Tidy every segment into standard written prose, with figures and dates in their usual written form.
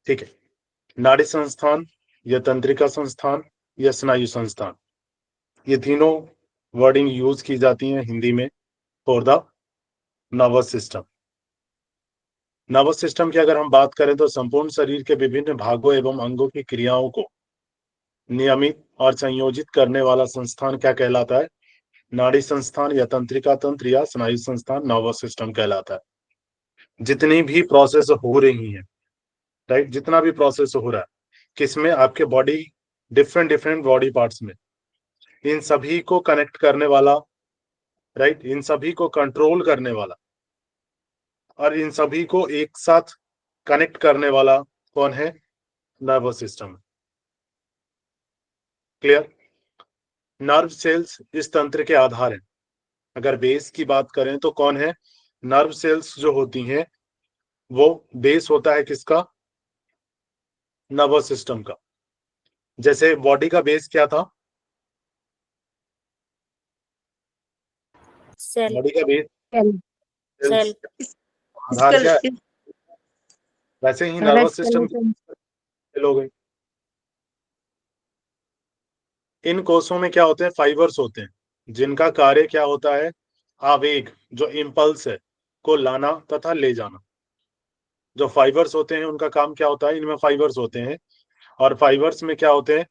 ठीक है, नाड़ी संस्थान या तंत्रिका संस्थान या स्नायु संस्थान, ये तीनों वर्डिंग यूज की जाती हैं हिंदी में for the nervous system. Nervous system की अगर हम बात करें तो संपूर्ण शरीर के विभिन्न भागों एवं अंगों की क्रियाओं को नियमित और संयोजित करने वाला संस्थान क्या कहलाता है? नाड़ी संस्थान या तंत्रिका तंत्र या स्नायु संस्थान नर्वस सिस्टम कहलाता है। जितनी भी प्रोसेस हो रही है, राइट, जितना भी प्रोसेस हो रहा है किसमें, आपके बॉडी डिफरेंट बॉडी पार्ट्स में, इन सभी को कनेक्ट करने वाला, राइट, इन सभी को कंट्रोल करने वाला और इन सभी को एक साथ कनेक्ट करने वाला कौन है? Nervous system. Clear? Nerve cells इस तंत्र के आधार हैं। अगर बेस की बात करें तो कौन है? नर्व सेल्स जो होती हैं वो बेस होता है किसका? नर्वस सिस्टम का। जैसे बॉडी का बेस क्या था? सेल। बॉडी का बेस सेल। आधार क्या है? वैसे ही नर्वस सिस्टम हो गई। इन कोषों में क्या होते हैं? फाइबर्स होते हैं, जिनका कार्य क्या होता है? आवेग, जो इम्पल्स है, को लाना तथा ले जाना। जो फाइबर्स होते हैं उनका काम क्या होता है? इनमें फाइबर्स होते हैं और फाइबर्स में क्या होते हैं?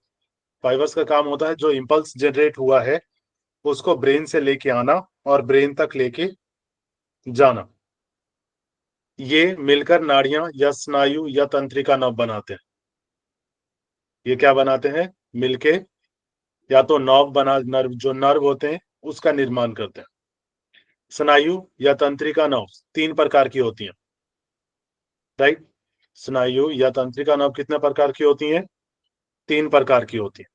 फाइबर्स का काम होता है जो इम्पल्स जनरेट हुआ है उसको ब्रेन से लेके आना और ब्रेन तक लेके जाना। ये मिलकर नाड़ियां या स्नायु या तंत्रिका नव बनाते हैं। ये क्या बनाते हैं? मिलके या तो नर्व बना, नर्व जो नर्व होते हैं उसका निर्माण करते हैं। स्नायु या तंत्रिका नव 3 प्रकार की होती हैं, राइट। स्नायु या तंत्रिका नव कितने प्रकार की होती हैं? 3 प्रकार की होती है।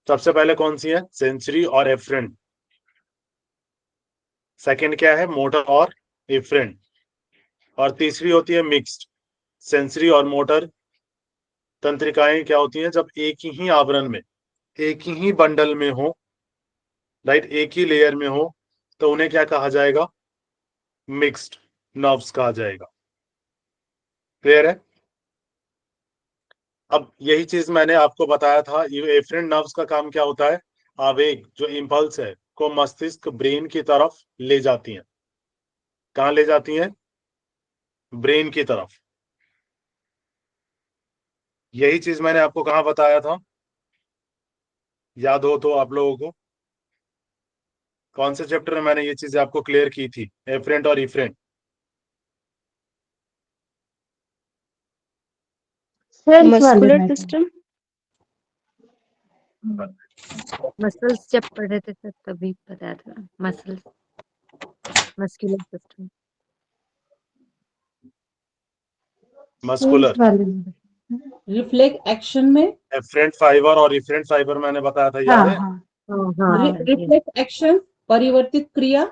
सबसे पहले कौन सी है? सेंसरी और एफरेंट। सेकंड क्या है? मोटर और एफरेंट। और तीसरी होती है मिक्स्ड। सेंसरी और मोटर तंत्रिकाएं क्या होती हैं? जब एक ही आवरण में, एक ही बंडल में हो, राइट, एक ही लेयर में हो, तो उन्हें क्या कहा जाएगा? मिक्स्ड नर्व्स कहा जाएगा। क्लियर है? अब यही चीज मैंने आपको बताया था, ये एफरेंट नर्व्स का काम क्या होता है? आवेग, जो इंपल्स है, को मस्तिष्क ब्रेन की तरफ ले जाती हैं। कहां ले जाती हैं? ब्रेन की तरफ। यही चीज मैंने आपको कहां बताया था? याद हो तो आप लोगों को, कौन से चैप्टर में मैंने ये चीज आपको क्लियर की थी? एफरेंट और इफरेंट। Muscular system. मसल्स जब पढ़ रहे थे तभी बताया था। Muscles, muscular system. Muscular, reflex action में एफरेंट फाइबर और इफरेंट फाइबर मैंने बताया था, याद है? रिफ्लेक्स एक्शन, परिवर्तित क्रिया।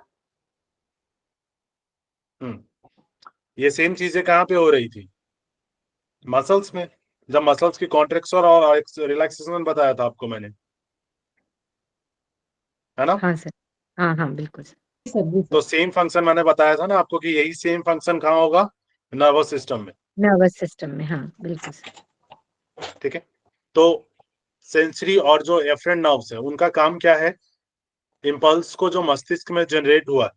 ये सेम चीजें कहाँ पे हो रही थी? मसल्स में। जब मसल्स की कॉन्ट्रेक्शन और रिलैक्सेशन बताया था आपको मैंने, है ना? हाँ सर, हाँ बिल्कुल सर। तो सेम फंक्शन मैंने बताया था ना आपको कि यही सेम फंक्शन कहाँ होगा? नर्वस सिस्टम में। नर्वस सिस्टम में, हाँ बिल्कुल सर। ठीक है, तो सेंसरी और जो एफरेंट नर्व्स है उनका काम क्या है? इंपल्स को जो मस्तिष्क में जनरेट हुआ,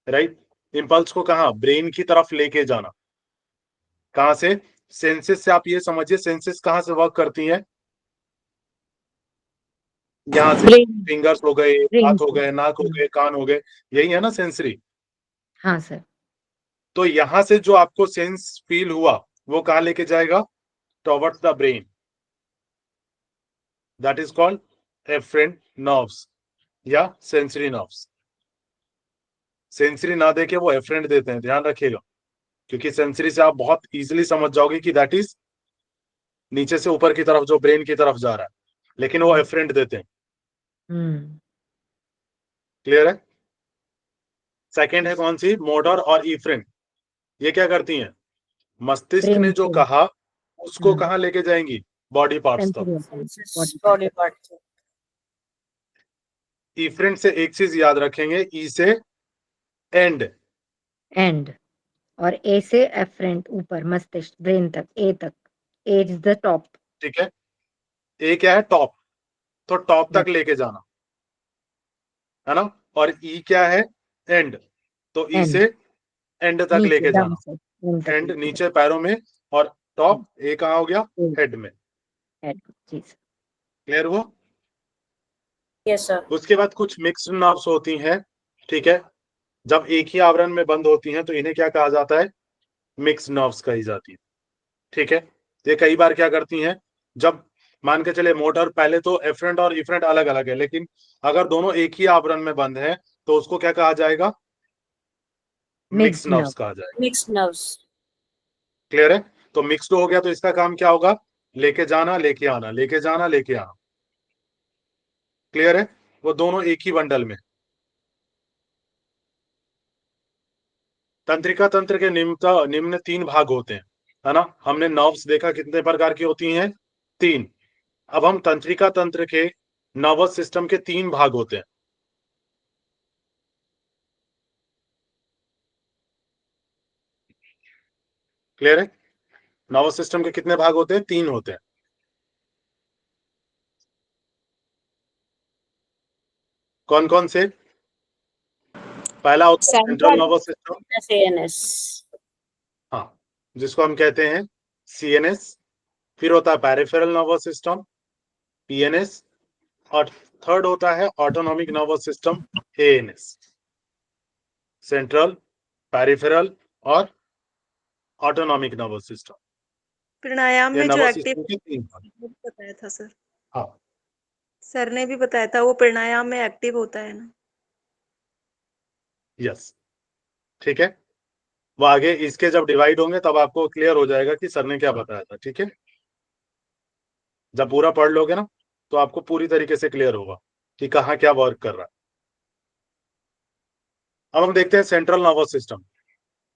राइट, इंपल्स को कहा? ब्रेन की तरफ लेके जाना। कहां से? सेंसेस से। आप ये समझिए सेंसेस कहां से वर्क करती हैं? यहाँ से। फिंगर्स हो गए, हाथ हो गए, नाक हो गए, कान हो गए, यही है ना सेंसरी। हाँ सर। तो यहां से जो आपको सेंस फील हुआ वो कहां लेके जाएगा? Towards the brain. That is called afferent nerves या सेंसरी नर्व्स। सेंसरी ना देके वो एफरेंट देते हैं, ध्यान रखिएगा, क्योंकि सेंसरी से आप बहुत इजीली समझ जाओगे कि दैट इज नीचे से ऊपर की तरफ, जो ब्रेन की तरफ जा रहा है, लेकिन वो एफरेंट देते हैं। क्लियर है? सेकेंड है कौन सी? मोटर और इफरेंट। ये क्या करती हैं? मस्तिष्क ने जो कहा उसको कहां लेके जाएंगी? बॉडी पार्ट्स तक। Body part. इफरेंट से एक चीज याद रखेंगे, ई से एंड। एंड। और ए से एफरेंट ऊपर मस्तिष्क ब्रेन तक, ए तक, ए इज द टॉप। ठीक है, ए क्या है? टॉप, तो टॉप तक लेके जाना है ना। और ई क्या है? एंड, तो ई एंड से एंड तक नीचे लेके डाउन जाना। से ब्रेन तक एंड लेके नीचे पैरों में, और टॉप ए कहाँ हो गया? जाना। हेड में। हेड जी सर। क्लियर हुआ? Yes sir. उसके बाद कुछ मिक्स्ड नर्व्स होती हैं, ठीक है, जब एक ही आवरण में बंद होती हैं तो इन्हें क्या कहा जाता है? मिक्स नर्व्स कही जाती है। ठीक है, ये कई बार क्या करती हैं, जब मान के चले मोटर, पहले तो एफरेंट और इफरेंट अलग अलग है, लेकिन अगर दोनों एक ही आवरण में बंद है तो उसको क्या कहा जाएगा? Mix mixed nerves nerve. कहा जाएगा। Mixed nerves. क्लियर है? तो मिक्स्ड हो गया तो इसका काम क्या होगा? लेके जाना, लेके आना, लेके जाना, लेके आना। क्लियर है? वो दोनों एक ही बंडल में। तंत्रिका तंत्र के निम्न 3 भाग होते हैं, है ना। हमने नर्व्स देखा कितने प्रकार की होती हैं? 3। अब हम तंत्रिका तंत्र के नर्वस सिस्टम के 3 भाग होते हैं। क्लियर है? नर्वस सिस्टम के कितने भाग होते हैं? 3 होते हैं। कौन कौन से? पहला होता है सेंट्रल नर्वस सिस्टम, सीएनएस। हाँ, जिसको हम कहते हैं सीएनएस। फिर होता है पेरिफेरल नर्वस सिस्टम, पीएनएस, और थर्ड होता है autonomic nervous system, ANS. Central, peripheral और ऑटोनॉमिक नर्वस सिस्टम, प्राणायाम ये में जो नर्वस एक्टिव सिस्टम के 3 भाग। बताया था सर, हाँ, सर ने भी बताया था वो प्राणायाम में एक्टिव होता है ना। यस, ठीक है। वो आगे इसके जब डिवाइड होंगे तब आपको क्लियर हो जाएगा कि सर ने क्या बताया था। ठीक है, जब पूरा पढ़ लोगे ना तो आपको पूरी तरीके से क्लियर होगा कि कहाँ क्या वर्क कर रहा है। अब हम देखते हैं central nervous system.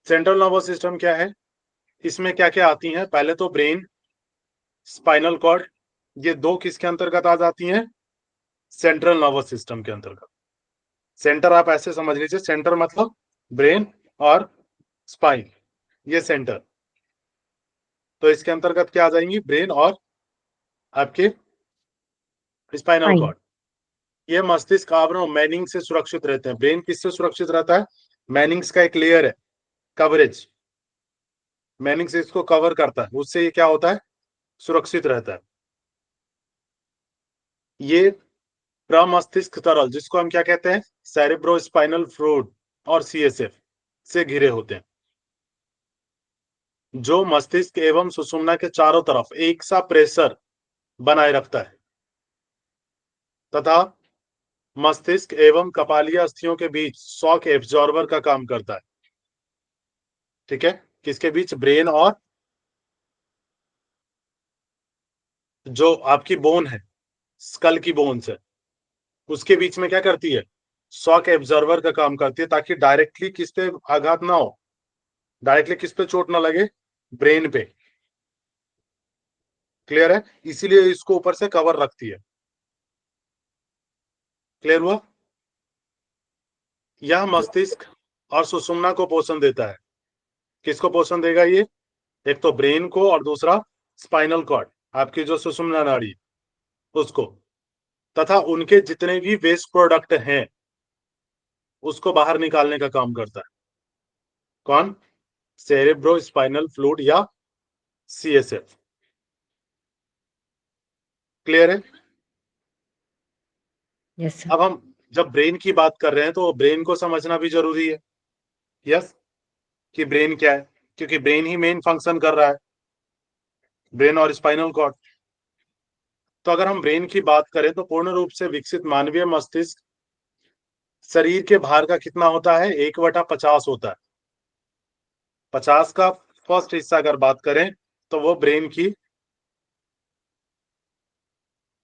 Central nervous system क्या है, इसमें क्या क्या आती हैं? पहले तो ब्रेन, स्पाइनल कॉर्ड, ये 2 किसके अंतर्गत आ जाती हैं? सेंट्रल नर्वस सिस्टम के अंतर्गत। सेंटर आप ऐसे समझ लीजिए, सेंटर मतलब ब्रेन और स्पाइन, ये सेंटर। तो इसके अंतर्गत क्या आ जाएंगी? ब्रेन और आपके स्पाइनल Spine। कॉर्ड। ये मस्तिष्क आवरण मैनिंग से सुरक्षित रहते हैं। ब्रेन किससे सुरक्षित रहता है? मैनिंग्स का एक लेयर है, कवरेज, मैनिंग से इसको कवर करता है, उससे ये क्या होता है? सुरक्षित रहता है। ये प्रमस्तिष्क तरल, जिसको हम क्या कहते हैं? सेरेब्रोस्पाइनल फ्लूइड और सीएसएफ से घिरे होते हैं, जो मस्तिष्क एवं सुषुम्ना के चारों तरफ एक सा प्रेशर बनाए रखता है तथा मस्तिष्क एवं कपालीय अस्थियों के बीच शॉक एब्जॉर्बर का काम करता है। ठीक है, किसके बीच? ब्रेन और जो आपकी बोन है, स्कल की बोन से, उसके बीच में क्या करती है? शॉक एब्जॉर्बर का काम करती है, ताकि डायरेक्टली किस पे आघात ना हो, डायरेक्टली किस पे चोट ना लगे? ब्रेन पे। क्लियर है? इसीलिए इसको ऊपर से कवर रखती है। क्लियर हुआ? यह मस्तिष्क और सुषुम्ना को पोषण देता है। किसको पोषण देगा ये? एक तो ब्रेन को, और दूसरा स्पाइनल कॉर्ड, आपकी जो सुषुम्ना नाड़ी, उसको, तथा उनके जितने भी वेस्ट प्रोडक्ट हैं उसको बाहर निकालने का काम करता है। कौन? सेरेब्रो स्पाइनल फ्लूइड या सीएसएफ। क्लियर है? Yes sir. अब हम जब ब्रेन की बात कर रहे हैं तो ब्रेन को समझना भी जरूरी है। यस, कि ब्रेन क्या है, क्योंकि ब्रेन ही मेन फंक्शन कर रहा है, ब्रेन और स्पाइनल कॉर्ड। तो अगर हम ब्रेन की बात करें तो पूर्ण रूप से विकसित मानवीय मस्तिष्क शरीर के भार का कितना होता है? 1/50 होता है। 50 का फर्स्ट हिस्सा अगर बात करें तो वो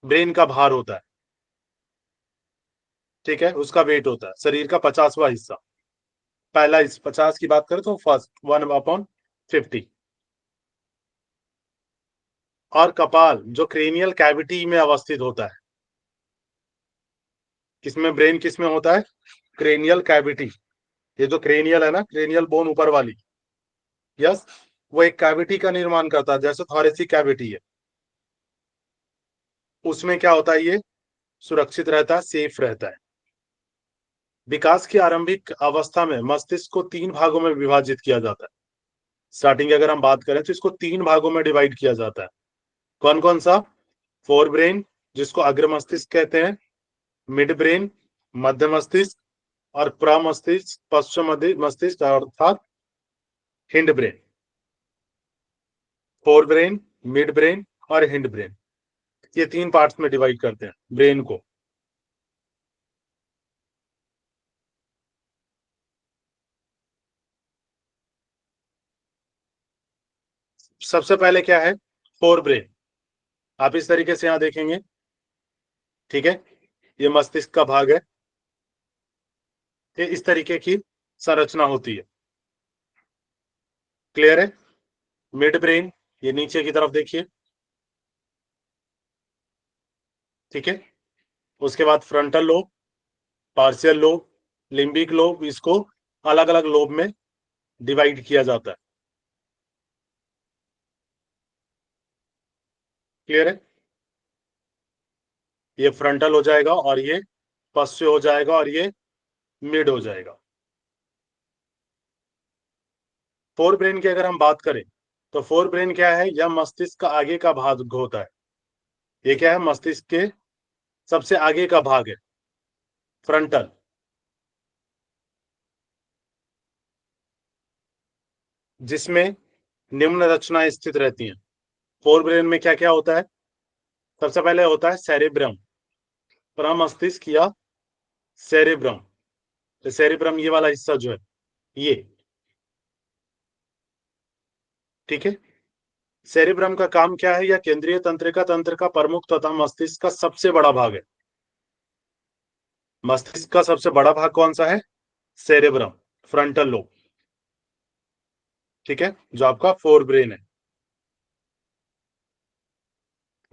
ब्रेन का भार होता है। ठीक है, उसका वेट होता है शरीर का 50वां हिस्सा। पहला इस 50 की बात करें तो फर्स्ट 1/50। और कपाल जो क्रेनियल कैविटी में अवस्थित होता है, किसमें? ब्रेन किसमें होता है? Cranial cavity. ये जो क्रेनियल है ना, क्रेनियल बोन ऊपर वाली, यस, वो एक कैविटी का निर्माण करता है, जैसे थोरेसिक कैविटी है, उसमें क्या होता है, ये सुरक्षित रहता है, सेफ रहता है। विकास की आरंभिक अवस्था में मस्तिष्क को 3 भागों में विभाजित किया जाता है। स्टार्टिंग की अगर हम बात करें तो इसको 3 भागों में डिवाइड किया जाता है। कौन कौन सा? फोर ब्रेन, जिसको अग्र मस्तिष्क कहते हैं, मिड ब्रेन, मध्य मस्तिष्क, और प्रमस्तिष्क, पश्चिम मस्तिष्क अर्थात hind brain. Fore brain, mid brain और हिंड ब्रेन, ये 3 पार्ट्स में डिवाइड करते हैं ब्रेन को। सबसे पहले क्या है? Fore brain. आप इस तरीके से यहां देखेंगे, ठीक है, ये मस्तिष्क का भाग है, ये इस तरीके की संरचना होती है। क्लियर है? मिड ब्रेन, ये नीचे की तरफ देखिए, ठीक है। उसके बाद frontal lobe, partial lobe, limbic lobe, इसको अलग अलग लोब में डिवाइड किया जाता है। क्लियर है? ये फ्रंटल हो जाएगा और ये पश्चिम हो जाएगा और ये मिड हो जाएगा। फोर ब्रेन की अगर हम बात करें तो फोर ब्रेन क्या है? यह मस्तिष्क का आगे का भाग होता है। ये क्या है? मस्तिष्क के सबसे आगे का भाग है, फ्रंटल। जिसमें निम्न रचनाएं स्थित रहती हैं। फोर ब्रेन में क्या क्या होता है? सबसे पहले होता है सेरेब्रम, प्रमस्तिष्क या सेरेब्रम। तो सेरेब्रम ये वाला हिस्सा जो है, ये, ठीक है। सेरेब्रम का काम क्या है? यह केंद्रीय तंत्रिका तंत्र का प्रमुख तथा मस्तिष्क का सबसे बड़ा भाग है। मस्तिष्क का सबसे बड़ा भाग कौन सा है? सेरेब्रम, फ्रंटल लोब, ठीक है, जो आपका फोर ब्रेन है।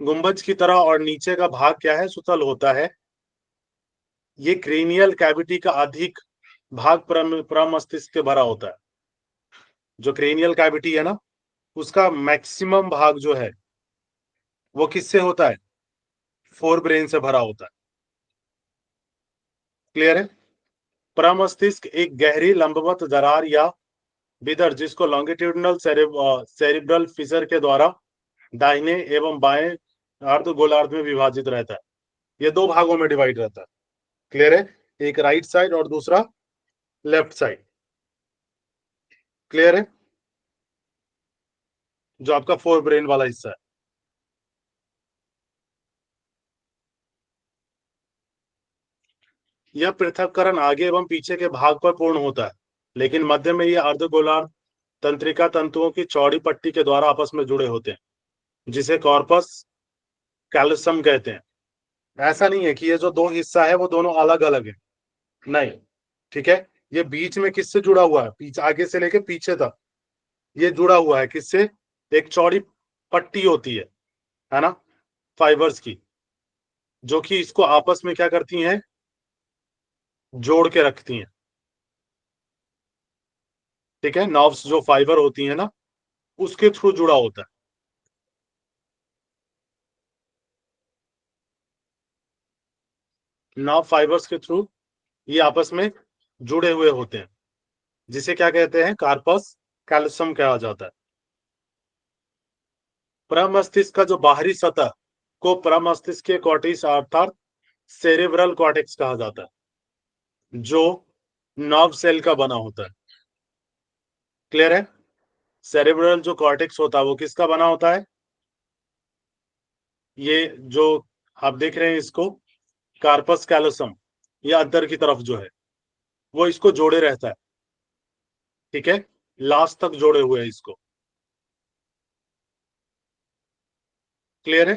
गुंबज की तरह और नीचे का भाग क्या है? सुतल होता है। ये क्रेनियल कैविटी का अधिक भाग प्रमस्तिष्क के भरा होता है। जो क्रेनियल कैविटी है ना, उसका मैक्सिमम भाग जो है वो किससे होता है? फोर ब्रेन से भरा होता है। क्लियर है? प्रमस्तिष्क एक गहरी लंबवत दरार या विदर, जिसको लॉन्गिट्यूडिनल सेरिब्रल फिशर के द्वारा दाहिने एवं बाएं अर्ध गोलार्ध में विभाजित रहता है। ये 2 भागों में डिवाइड रहता है। क्लियर है? एक राइट साइड और दूसरा लेफ्ट साइड। क्लियर है? जो आपका फोर ब्रेन वाला हिस्सा है। यह पृथक्करण आगे एवं पीछे के भाग पर पूर्ण होता है, लेकिन मध्य में ये अर्धगोलार्ध तंत्रिका तंतुओं की चौड़ी पट्टी के द्वारा आपस में जुड़े होते हैं, जिसे कॉर्पस कैल्सम कहते हैं। ऐसा नहीं है कि ये जो 2 हिस्सा है वो दोनों अलग अलग है, नहीं, ठीक है। ये बीच में किससे जुड़ा हुआ है? पीछे, आगे से लेके पीछे तक ये जुड़ा हुआ है किससे? एक चौड़ी पट्टी होती है ना, फाइबर्स की, जो कि इसको आपस में क्या करती हैं? जोड़ के रखती हैं। ठीक है, नर्व्स जो फाइबर होती है ना, उसके थ्रू जुड़ा होता है। नर्व फाइबर्स के थ्रू ये आपस में जुड़े हुए होते हैं, जिसे क्या कहते हैं? कार्पस कैल्शियम कहा जाता है। प्रमस्तिष्क का जो बाहरी सतह को प्रमस्तिष्क के कॉर्टेक्स अर्थात सेरेब्रल कॉर्टेक्स कहा जाता है, जो नर्व सेल का बना होता है। क्लियर है? सेरेब्रल जो कॉर्टेक्स होता है वो किसका बना होता है? ये जो आप देख रहे हैं इसको, कार्पस कैलोसम, ये अंदर की तरफ जो है वो इसको जोड़े रहता है, ठीक है, लास्ट तक जोड़े हुए हैं इसको। क्लियर है?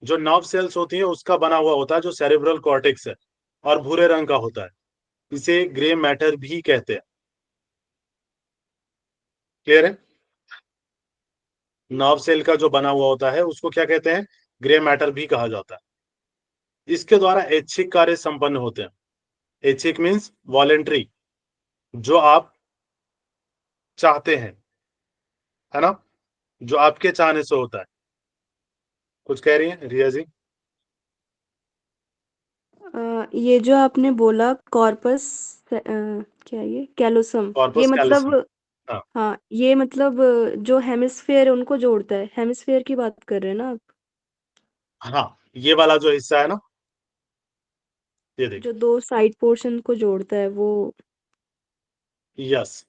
जो नर्व सेल्स होती है उसका बना हुआ होता है जो सेरेब्रल कॉर्टेक्स है, और भूरे रंग का होता है, इसे ग्रे मैटर भी कहते हैं। क्लियर है? नर्व सेल का जो बना हुआ होता है उसको क्या कहते हैं? ग्रे मैटर भी कहा जाता है। इसके द्वारा ऐच्छिक कार्य संपन्न होते हैं। ऐच्छिक मीन्स वॉलेंट्री, जो आप चाहते हैं, है ना, जो आपके चाहने से होता है। कुछ कह रही हैं रिया जी? ये जो आपने बोला कॉर्पस, क्या ये कैलोसम, ये कॉर्पस कैलोसम। मतलब, हाँ हाँ ये मतलब जो हेमिस्फेयर उनको जोड़ता है, हेमिस्फेयर की बात कर रहे हैं ना आप? हाँ, ये वाला जो हिस्सा है ना, ये देखिए, जो दो साइड पोर्शन को जोड़ता है वो। यस,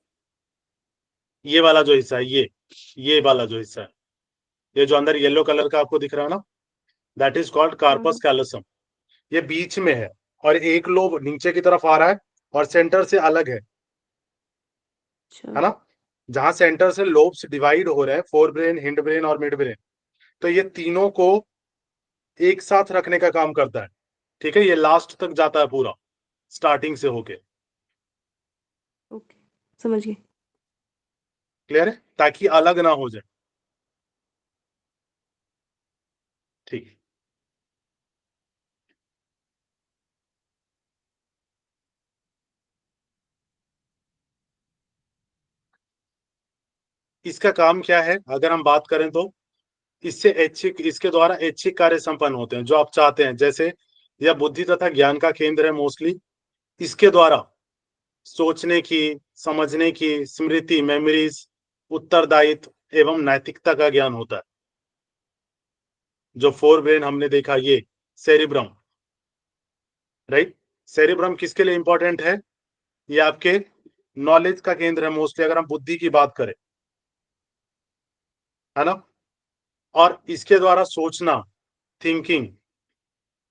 ये वाला जो हिस्सा है, ये वाला जो हिस्सा है, ये जो अंदर येलो कलर का आपको दिख रहा है ना, that is called corpus callosum. ये बीच में है और एक लोब नीचे की तरफ आ रहा है और सेंटर से अलग है अच्छा। ना। जहां सेंटर से लोब्स डिवाइड हो रहे हैं, फोर ब्रेन, हिंड ब्रेन और मिड ब्रेन, तो ये तीनों को एक साथ रखने का काम करता है। ठीक है, ये लास्ट तक जाता है पूरा, स्टार्टिंग से होके। ओके, समझ गई। क्लियर है, ताकि अलग ना हो जाए। ठीक है, इसका काम क्या है अगर हम बात करें तो, इससे ऐच्छिक, इसके द्वारा ऐच्छिक कार्य संपन्न होते हैं जो आप चाहते हैं। जैसे यह बुद्धि तथा ज्ञान का केंद्र है मोस्टली, इसके द्वारा सोचने की, समझने की, स्मृति, मेमोरीज, उत्तरदायित्व एवं नैतिकता का ज्ञान होता है। जो फोर ब्रेन हमने देखा, ये सेरिब्रम, राइट। सेरिब्रम किसके लिए इंपॉर्टेंट है? ये आपके नॉलेज का केंद्र है मोस्टली, अगर हम बुद्धि की बात करें, है ना। और इसके द्वारा सोचना, थिंकिंग,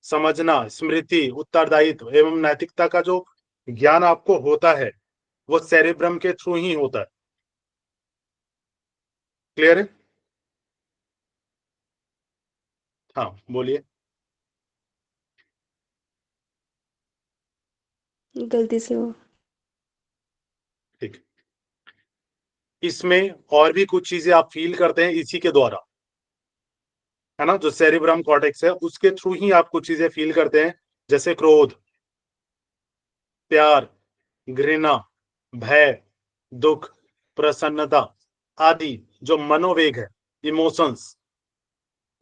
समझना, स्मृति, उत्तरदायित्व एवं नैतिकता का जो ज्ञान आपको होता है, वो सेरिब्रम के थ्रू ही होता है। क्लियर है? हाँ बोलिए। गलती से वो। ठीक, इसमें और भी कुछ चीजें आप फील करते हैं इसी के द्वारा, है ना। जो सेरिब्रम कॉर्टेक्स है उसके थ्रू ही आप कुछ चीजें फील करते हैं, जैसे क्रोध, प्यार, घृणा, भय, दुख, प्रसन्नता आदि। जो मनोवेग है, इमोशंस,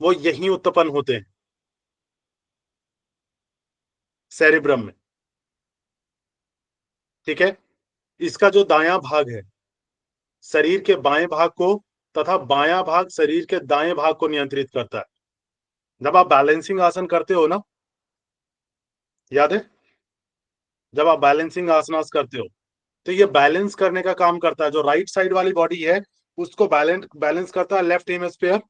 वो यही उत्पन्न होते हैं सेरिब्रम में। ठीक है, इसका जो दायां भाग है शरीर के बाएं भाग को, तथा बायां भाग शरीर के दाएं भाग को नियंत्रित करता है। जब आप बैलेंसिंग आसन करते हो ना, याद है, जब आप बैलेंसिंग आसनास करते हो तो ये बैलेंस करने का काम करता है। जो राइट साइड वाली बॉडी है उसको बैलेंस करता है लेफ्ट हेमिस्फीयर,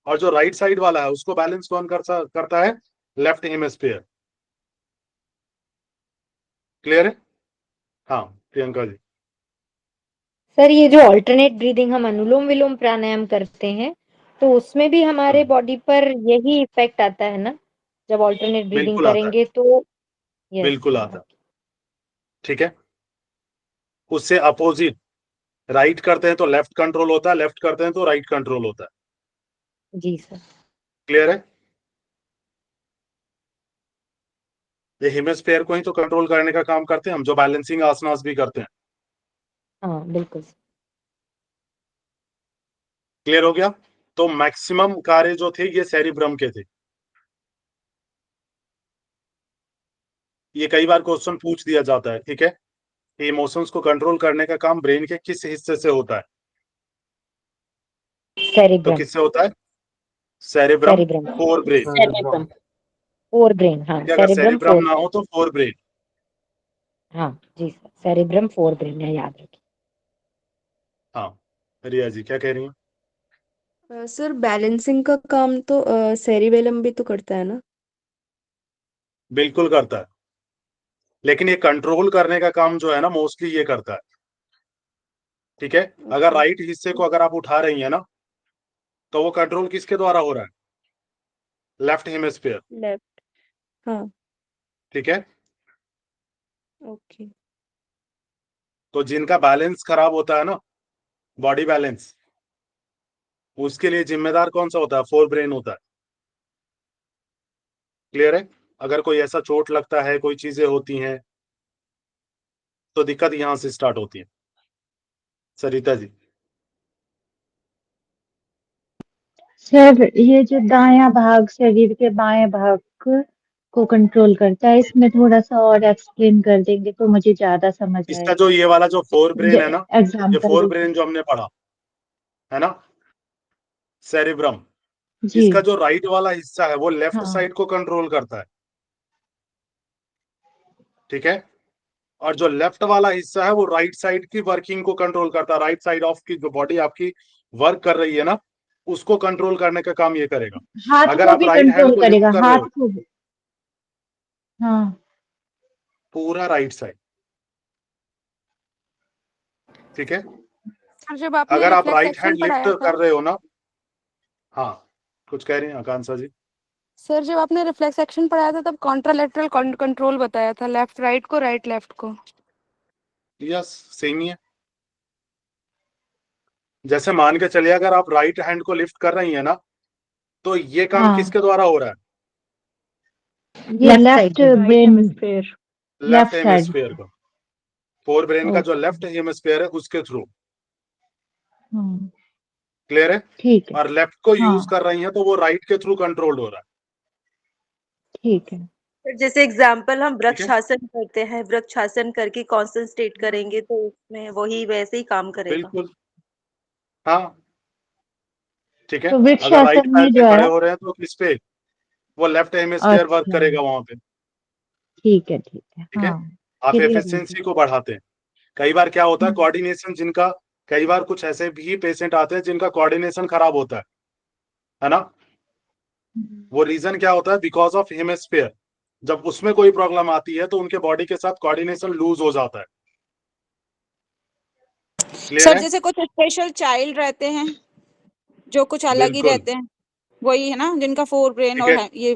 और जो राइट साइड वाला है उसको बैलेंस कौन करता है? Left hemisphere. क्लियर है? हाँ प्रियंका जी। सर ये जो ऑल्टरनेट ब्रीदिंग हम अनुलोम विलोम प्राणायाम करते हैं, तो उसमें भी हमारे बॉडी पर यही इफेक्ट आता है ना, जब ऑल्टरनेट ब्रीदिंग बिल्कुल आता है, करेंगे तो? यस। बिल्कुल आता है। ठीक है, उससे अपोजिट, राइट करते हैं तो लेफ्ट कंट्रोल होता है, लेफ्ट करते हैं तो राइट कंट्रोल होता है। जी सर। क्लियर है? ये हेमिस्फीयर को ही तो कंट्रोल करने का काम करते हैं हम, जो बैलेंसिंग आसनास भी करते हैं। हाँ बिल्कुल। क्लियर हो गया? तो मैक्सिमम कार्य जो थे ये सेरिब्रम के थे। ये कई बार क्वेश्चन पूछ दिया जाता है, ठीक है, इमोशंस को कंट्रोल करने का काम ब्रेन के किस हिस्से से होता है? तो सेरिब्रम। किससे होता है? Cerebrum, cerebrum. Fore brain. Cerebrum. Fore brain, हाँ अगर सेरिब्रम सेरिब्रम फोर। ना हो तो फोर ब्रेन। हाँ जी सर, सेरिब्रम फोर ब्रेन है, याद रखिए। हाँ, रिया जी क्या कह रही हैं? सर बैलेंसिंग का काम तो सेरिबेलम भी तो करता है ना? बिल्कुल करता है, लेकिन ये कंट्रोल करने का काम जो है ना मोस्टली ये करता है। ठीक है, अगर अच्छा। राइट हिस्से को अगर आप उठा रही है ना, तो वो कंट्रोल किसके द्वारा हो रहा है? Left hemisphere. लेफ्ट। हाँ। ठीक है, ओके। तो जिनका बैलेंस खराब होता है ना, बॉडी बैलेंस, उसके लिए जिम्मेदार कौन सा होता है? फोर ब्रेन होता है। क्लियर है? अगर कोई ऐसा चोट लगता है, कोई चीजें होती हैं, तो दिक्कत यहां से स्टार्ट होती है। सरिता जी। सर ये जो दायां भाग शरीर के बाएं भाग को कंट्रोल करता है, इसमें थोड़ा सा और एक्सप्लेन कर देंगे तो मुझे ज्यादा समझ इसका आएगा। जो ये वाला जो फोर ब्रेन है ना, ये एग्जाम्पल फोर दीजिए। ब्रेन जो हमने पढ़ा है ना, सेरिब्रम, जी इसका जो राइट वाला हिस्सा है वो लेफ्ट हाँ साइड को कंट्रोल करता है, ठीक है, और जो लेफ्ट वाला हिस्सा है वो राइट साइड की वर्किंग को कंट्रोल करता है। राइट साइड ऑफ की जो बॉडी आपकी वर्क कर रही है ना, उसको कंट्रोल करने का काम ये करेगा। हाथ अगर को आप भी राइट हैंड कंट्रोल को लिफ्ट करेगा, कर रहे हाथ हो, को भी। हाँ पूरा राइट साइड, ठीक है। सर जब आपने अगर आप reflex right action hand lift पढ़ाया था, कर रहे हो ना, हाँ कुछ कह रही हैं आकांक्षा जी? सर जब आपने रिफ्लेक्स एक्शन पढ़ाया था तब कॉन्ट्रालेटरल कंट्रोल बताया था, लेफ्ट राइट को, राइट लेफ्ट को। यस, सेम ही है। जैसे मान के चलिए अगर आप राइट हैंड को लिफ्ट कर रही है ना, तो ये काम हाँ, किसके द्वारा हो रहा है? ये left brain, left left side. Hemisphere का, फोर ब्रेन का जो ओके लेफ्ट हेमिस्फीयर है उसके थ्रू। हाँ क्लियर है? ठीक है। और लेफ्ट को यूज हाँ कर रही हैं तो वो राइट के थ्रू कंट्रोल्ड हो रहा है, ठीक है। फिर जैसे एग्जाम्पल हम ठीक है। वृक्षासन करते हैं, वृक्षासन करके कॉन्सेंट्रेट करेंगे तो उसमें वही वैसे ही काम करेगा। बिल्कुल, हाँ ठीक है। तो अगर राइट वृक्षासन पैर में पे जो खड़े है, हो रहे हैं तो किस पे? वो लेफ्ट हेमिस्फीयर वर्क अच्छा करेगा वहां पे, ठीक है ठीक है। हाँ आप क्लियर हो एफिशिएंसी गया। को बढ़ाते हैं। कई बार क्या होता है, हम्म, कोऑर्डिनेशन जिनका, कई बार कुछ ऐसे भी पेशेंट आते हैं जिनका कोऑर्डिनेशन खराब होता है ना। वो रीजन क्या होता है? Because of hemisphere. जब उसमें कोई प्रॉब्लम आती है तो उनके बॉडी के साथ कोऑर्डिनेशन लूज हो जाता है। क्लियर सर है? जैसे कुछ स्पेशल चाइल्ड रहते हैं जो कुछ अलग ही बिल्कुल, रहते हैं, वही है ना, जिनका फोर ब्रेन ठीक और है। ये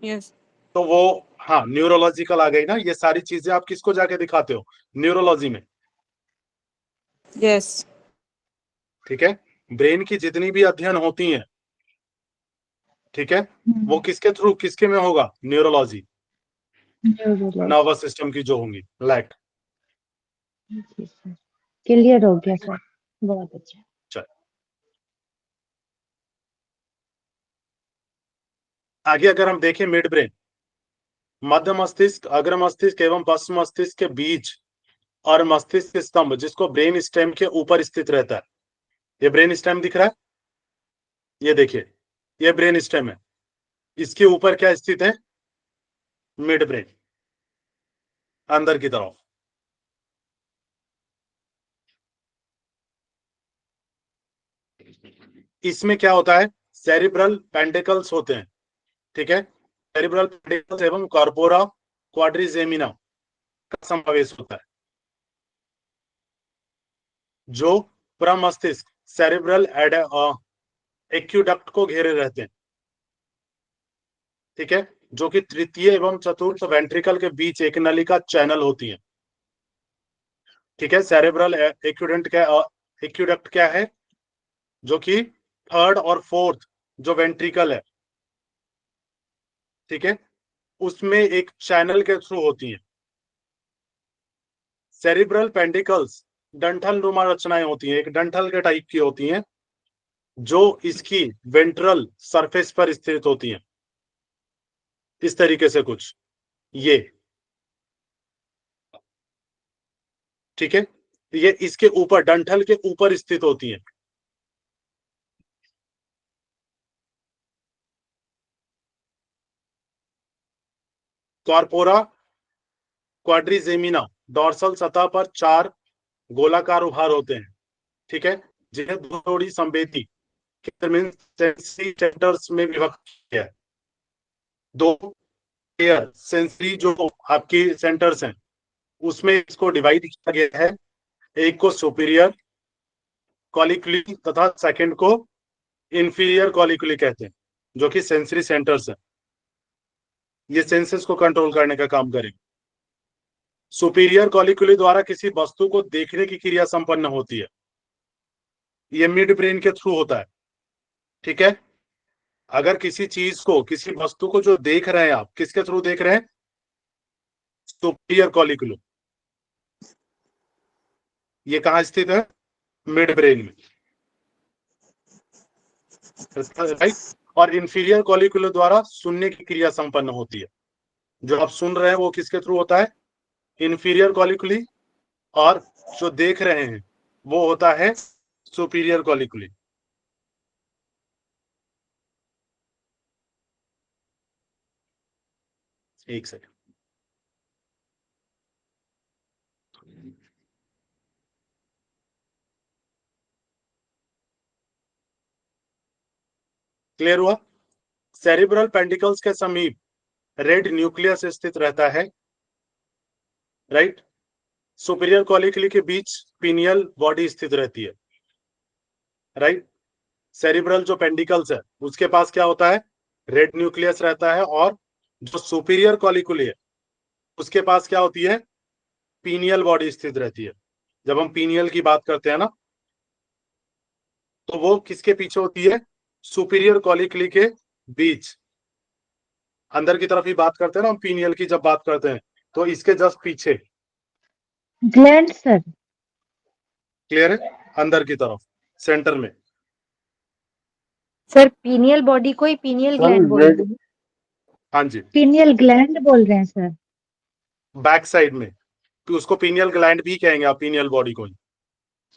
यस। तो वो, हाँ न्यूरोलॉजिकल आ गई ना, ये सारी चीजें आप किसको जाके दिखाते हो? न्यूरोलॉजी में, यस ठीक है। ब्रेन की जितनी भी अध्ययन होती हैं, ठीक है, वो किसके थ्रू, किसके में होगा? न्यूरोलॉजी, नर्वस सिस्टम की जो होंगी, लाइक। क्लियर हो गया सर, बहुत अच्छा। आगे अगर हम देखें मिड ब्रेन, मध्य मस्तिष्क, अग्र मस्तिष्क एवं पश्चिम मस्तिष्क के बीच और मस्तिष्क स्तंभ जिसको ब्रेन स्टेम के ऊपर स्थित रहता है। ये ब्रेन स्टेम दिख रहा है, ये देखिए, ये ब्रेन स्टेम है, इसके ऊपर क्या स्थित है? मिड ब्रेन, अंदर की तरफ। इसमें क्या होता है? सेरिब्रल पेंटिकल्स होते हैं, ठीक है। सेरिब्रल पेंटिकल्स एवं कॉर्पोरा क्वाड्रिजेमिना का समावेश होता है, जो प्रमस्तिष्क सेरिब्रल एक्यूडक्ट को घेरे रहते हैं, ठीक है, जो कि तृतीय एवं चतुर्थ वेंट्रिकल के बीच एक नलिका चैनल होती है, ठीक है। सेरेब्रल एक्यूडक्ट क्या है? जो कि थर्ड और फोर्थ जो वेंट्रिकल है, ठीक है, उसमें एक चैनल के थ्रू होती है। सेरिब्रल पेंडिकल्स डंठल नुमा रचनाएं होती हैं, एक डंठल के टाइप की होती हैं, जो इसकी वेंट्रल सरफेस पर स्थित होती हैं, इस तरीके से कुछ, ये, ठीक है। ये इसके ऊपर, डंठल के ऊपर स्थित होती है। कॉर्पोरा क्वाड्रिजेमिना डॉर्सल सतह पर 4 गोलाकार उभार होते हैं, ठीक है, जिन्हें दो जोड़ी संवेदी सेंसरी सेंटर्स में विभक्त किया है। दो पेयर सेंसरी जो आपकी सेंटर्स हैं, उसमें इसको डिवाइड किया गया है। एक को सुपीरियर कॉलिक्युली तथा सेकंड को इंफीरियर कॉलिक्युली कहते हैं, जो कि सेंसरी सेंटर्स हैं। ये सेंसेस को कंट्रोल करने का काम करेंगे। सुपीरियर कॉलिक्युली द्वारा किसी वस्तु को देखने की क्रिया संपन्न होती है, ये मिड ब्रेन के थ्रू होता है, ठीक है। अगर किसी चीज को, किसी वस्तु को जो देख रहे हैं आप, किसके थ्रू देख रहे हैं? सुपीरियर कॉलिक्युलम, ये कहाँ स्थित है? मिड ब्रेन में, राइट। और इंफीरियर कॉलिकुलर द्वारा सुनने की क्रिया संपन्न होती है। जो आप सुन रहे हैं वो किसके थ्रू होता है? इंफीरियर कॉलिकुली। और जो देख रहे हैं वो होता है सुपीरियर कॉलिकुली। एक सेकंड। क्लियर हुआ? सेरिब्रल पेंटिकल्स के समीप रेड न्यूक्लियस स्थित रहता है, राइट। सुपीरियर कॉलिकुली के बीच पीनियल बॉडी स्थित रहती है, राइट। सेरिब्रल जो पेंडिकल्स है उसके पास क्या होता है? रेड न्यूक्लियस रहता है। और जो सुपीरियर कॉलिकुली है उसके पास क्या होती है? पीनियल बॉडी स्थित रहती है। जब हम पीनियल की बात करते हैं ना, तो वो किसके पीछे होती है? सुपीरियर कॉलिकुली के बीच। अंदर की तरफ ही बात करते हैं ना हम पीनियल की जब बात करते हैं, तो इसके जस्ट पीछे। Gland sir. क्लियर है? अंदर की तरफ सेंटर में। सर पीनियल बॉडी को ही पीनियल ग्लैंड बोलते हैं। हाँ जी, पिनियल ग्लैंड बोल रहे हैं सर। बैक साइड में, तो उसको पीनियल ग्लैंड भी कहेंगे आप, पीनियल बॉडी को ही।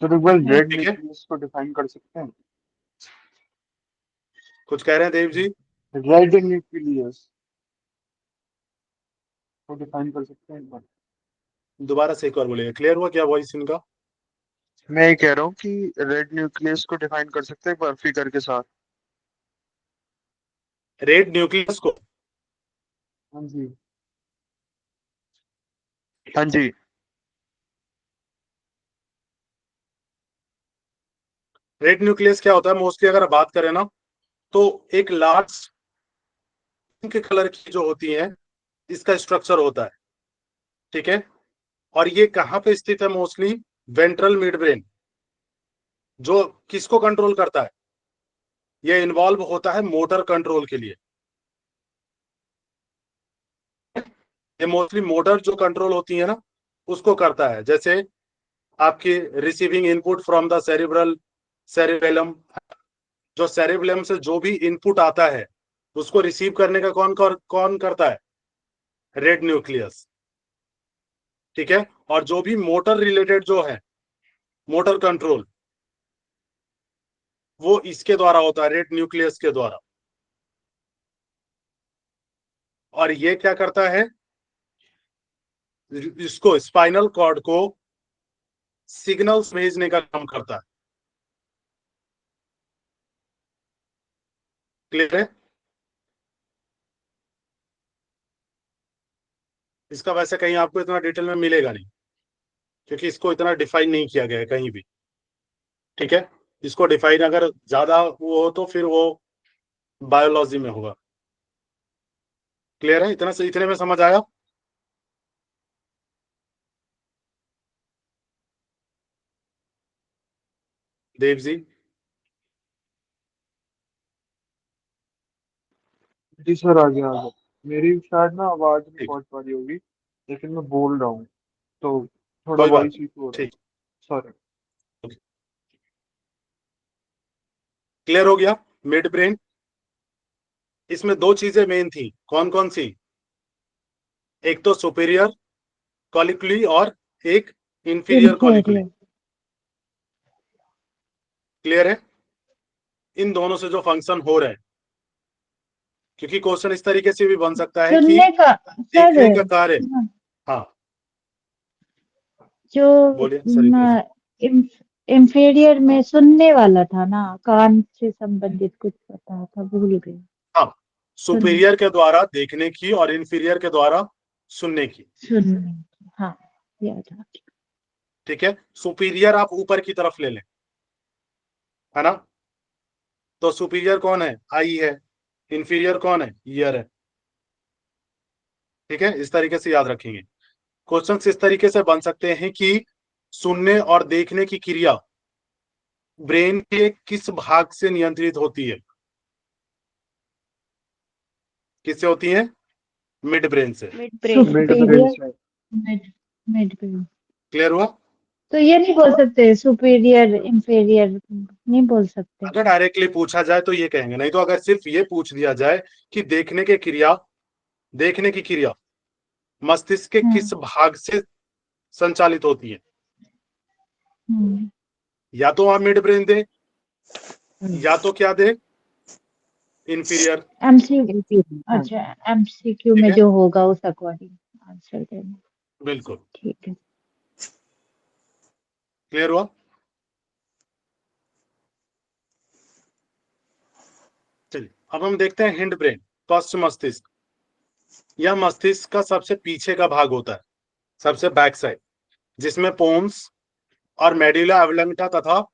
सर एक बार रेड ठीक है, न्यूक्लियस को डिफाइन कर सकते हैं? कुछ कह रहे हैं देव जी? रेड न्यूक्लियस को डिफाइन कर सकते हैं एक बार? दोबारा से एक बार बोलिए, क्लियर हुआ क्या वॉइस इनका? मैं ये कह रहा हूँ कि रेड न्यूक्लियस को डिफाइन कर सकते हैं एक बार फिगर के साथ? रेड न्यूक्लियस को? हाँ जी, हाँ जी। रेड न्यूक्लियस क्या होता है? मोस्टली अगर बात करें ना, तो एक लार्ज पिंक कलर की जो होती है इसका स्ट्रक्चर होता है, ठीक है। और ये कहाँ पे स्थित है? मोस्टली वेंट्रल मिड ब्रेन, जो किसको कंट्रोल करता है? ये इन्वॉल्व होता है मोटर कंट्रोल के लिए। ये मोस्टली मोटर जो कंट्रोल होती है ना उसको करता है। जैसे आपकी receiving input from the cerebellum, जो सेरिबेलम से जो भी इनपुट आता है उसको रिसीव करने का कौन करता है? रेड न्यूक्लियस, ठीक है। और जो भी मोटर रिलेटेड जो है, मोटर कंट्रोल, वो इसके द्वारा होता है, रेड न्यूक्लियस के द्वारा। और ये क्या करता है? इसको स्पाइनल कॉर्ड को सिग्नल्स भेजने का काम करता है। क्लियर है? इसका वैसे कहीं आपको इतना डिटेल में मिलेगा नहीं, क्योंकि इसको इतना डिफाइन नहीं किया गया है कहीं भी, ठीक है। इसको डिफाइन अगर ज्यादा वो हो तो फिर वो बायोलॉजी में होगा। क्लियर है? इतना से इतने में समझ आया? देव जी? जी सर, आ गया आ गया। मेरी शायद ना आवाज नहीं ठीक, पहुंच पा रही होगी, लेकिन मैं बोल रहा हूँ तो थोड़ा कोई बात वॉइस नहीं, इशू हो रहा है। ठीक। सॉरी। क्लियर हो गया? मिड ब्रेन, इसमें दो चीजें मेन थी, कौन कौन सी? एक तो सुपीरियर कॉलिकुली और एक इंफीरियर कॉलिकुली। इंफीरियर। क्लियर है? इन दोनों से जो फंक्शन हो रहे हैं, क्योंकि क्वेश्चन इस तरीके से भी बन सकता है कि सुनने का सर। देखने का कार्य। हाँ जो बोलिए सर। इंफीरियर में सुनने वाला था ना, कान से संबंधित कुछ पता था, भूल गई। हाँ, सुपीरियर के द्वारा देखने की और इंफीरियर के द्वारा सुनने की, सुनने की, हाँ याद आ गया। ठीक है। सुपीरियर आप ऊपर की तरफ ले लें, है ना। तो सुपीरियर कौन है? आई है। इंफीरियर कौन है? ईयर है। ठीक है, इस तरीके से याद रखेंगे। क्वेश्चन इस तरीके से बन सकते हैं कि सुनने और देखने की क्रिया ब्रेन के किस भाग से नियंत्रित होती है? किससे होती है? मिड ब्रेन से। Mid brain. Mid brain superior से। Mid mid brain. क्लियर हुआ? तो ये नहीं बोल सकते सुपीरियर इंफीरियर, नहीं बोल सकते? अगर डायरेक्टली पूछा जाए तो ये कहेंगे, नहीं तो अगर सिर्फ ये पूछ दिया जाए कि देखने की क्रिया मस्तिष्क के किस भाग से संचालित होती है, या तो आप मिड ब्रेन दे या तो क्या दे, इंफीरियर। अच्छा, एमसीक्यू ठीक में है, जो होगा उस अकॉर्डिंग आंसर देना। बिल्कुल ठीक है। क्लियर हुआ। चलिए अब हम देखते हैं हिंड ब्रेन, पश्च मस्तिष्क। यह मस्तिष्क का सबसे पीछे का भाग होता है, सबसे बैक साइड, जिसमें पोन्स और मेडुला ऑब्लांगेटा तथा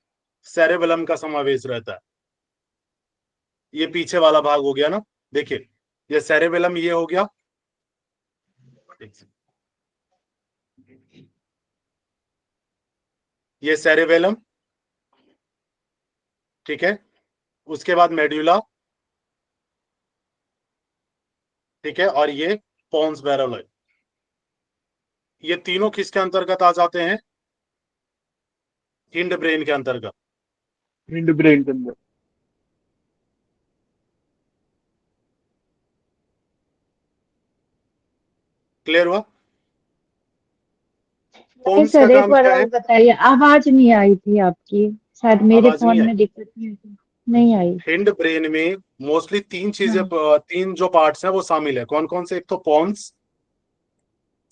सेरेबेलम का समावेश रहता है। ये पीछे वाला भाग हो गया ना, देखिए ये सेरेबेलम ये हो गया, ये सेरेबेलम, ठीक है। उसके बाद मेडुला, ठीक है, और ये पोन्स बैरल। ये तीनों किसके अंतर्गत आ जाते हैं? हिंड ब्रेन के अंतर्गत। हिंड ब्रेन के अंदर। क्लियर हुआ। नहीं पोन्स का सर, एक काम बार क्या और है? बताइए, आवाज नहीं आई थी आपकी, शायद मेरे आवाज नहीं फोन आई। में दिक्कत नहीं आई। हिंड ब्रेन में मोस्टली तीन चीजें, तीन जो पार्ट्स हैं वो शामिल है। कौन कौन से? एक तो पोन्स,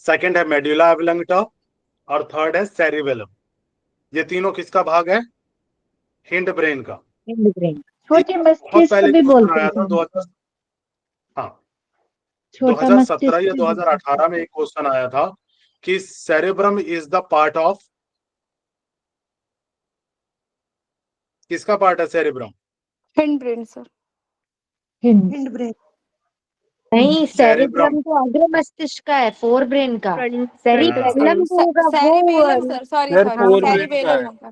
सेकंड है मेडुला ऑब्लांगेटा, और थर्ड है सेरिबेलम। ये तीनों किसका भाग है? हिंड ब्रेन का। छोटे एक बहुत मस्तिष्क पहले भी क्वेश्चन बोलते आया था हैं, 2000, हाँ, छोटा 2017 मस्तिष्क या भी बोलते 2018 में एक क्वेश्चन आया था कि cerebrum is the part of, किसका पार्ट है सेरेब्रम? Hind brain sir. हैं। Hind brain. नहीं, सेरेब्रम, सेरिब्रम तो अग्र मस्तिष्क का है, फोर ब्रेन का। फ्रंटल सेरिबेलम जो होगा सेरिबेलम वो sir, sorry sir sorry, fore brain का सेरिबेलम है। होगा।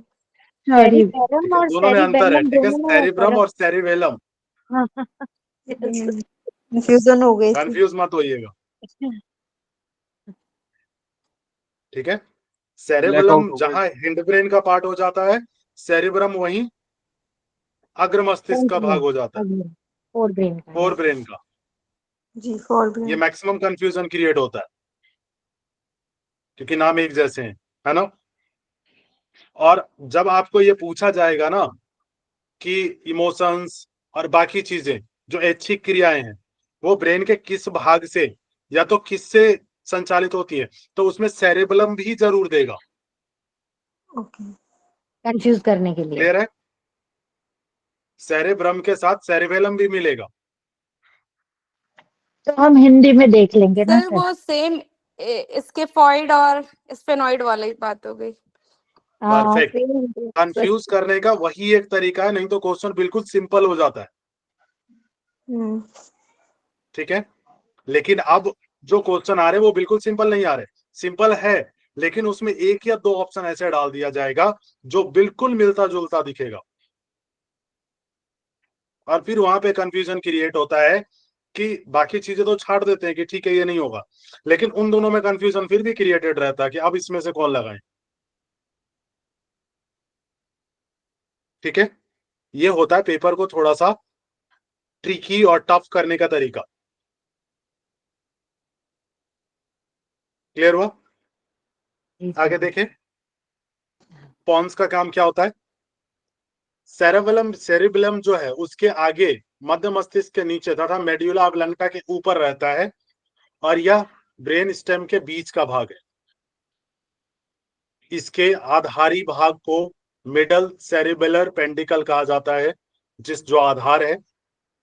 सॉरी। सेरिबेलम ठीक है, और दोनों में अंतर है, सेरिबेलम ठीक है, दोनों में सेरेब्रम फर्क। और सेरिबेलम, कंफ्यूजन हो गई थी। कंफ्यूज मत होइएगा, ठीक है। सेरेबेलम ब्लैकआउट हो गए। जहां हिंड ब्रेन का पार्ट हो जाता है, सेरेब्रम वहीं अग्र मस्तिष्क का भाग हो जाता है, फोर ब्रेन का फोर है। ब्रेन का। जी, फोर ये ब्रेन। मैक्सिमम कंफ्यूजन क्रिएट होता है क्योंकि नाम एक जैसे हैं, है ना। और जब आपको ये पूछा जाएगा ना कि इमोशंस और बाकी चीजें जो ऐच्छिक क्रियाएं हैं वो ब्रेन के किस भाग से या तो किससे संचालित होती है, तो उसमें सेरेबेलम भी जरूर देगा। ओके। कंफ्यूज करने के लिए। क्लियर है। सेरेब्रम के साथ सेरेबेलम भी मिलेगा। तो हम हिंदी में देख लेंगे ना सर सर। वो सेम स्केफॉइड और स्फेनॉइड वाली बात हो गई। परफेक्ट। कंफ्यूज करने का वही एक तरीका है, नहीं तो क्वेश्चन बिल्कुल सिंपल हो जाता है, ठीक है। लेकिन अब जो क्वेश्चन आ रहे हैं वो बिल्कुल सिंपल नहीं आ रहे, सिंपल है लेकिन उसमें एक या दो ऑप्शन ऐसे डाल दिया जाएगा जो बिल्कुल मिलता जुलता दिखेगा, और फिर वहां पे कंफ्यूजन क्रिएट होता है कि बाकी चीजें तो छाड़ देते हैं कि ठीक है ये नहीं होगा, लेकिन उन दोनों में कंफ्यूजन फिर भी क्रिएटेड रहता है कि अब इसमें से कौन लगाएं, ठीक है। ये होता है पेपर को थोड़ा सा ट्रिकी और टफ करने का तरीका। क्लियर हुआ। आगे देखें, पॉन्स का काम क्या होता है? सेरेबेलम जो है उसके आगे मध्य मस्तिष्क के नीचे तथा मेडुला ऑब्लांगेटा के ऊपर रहता है, और यह ब्रेन स्टेम के बीच का भाग है। इसके आधारी भाग को मिडल सेरिबेलर पेंडिकल कहा जाता है, जिस जो आधार है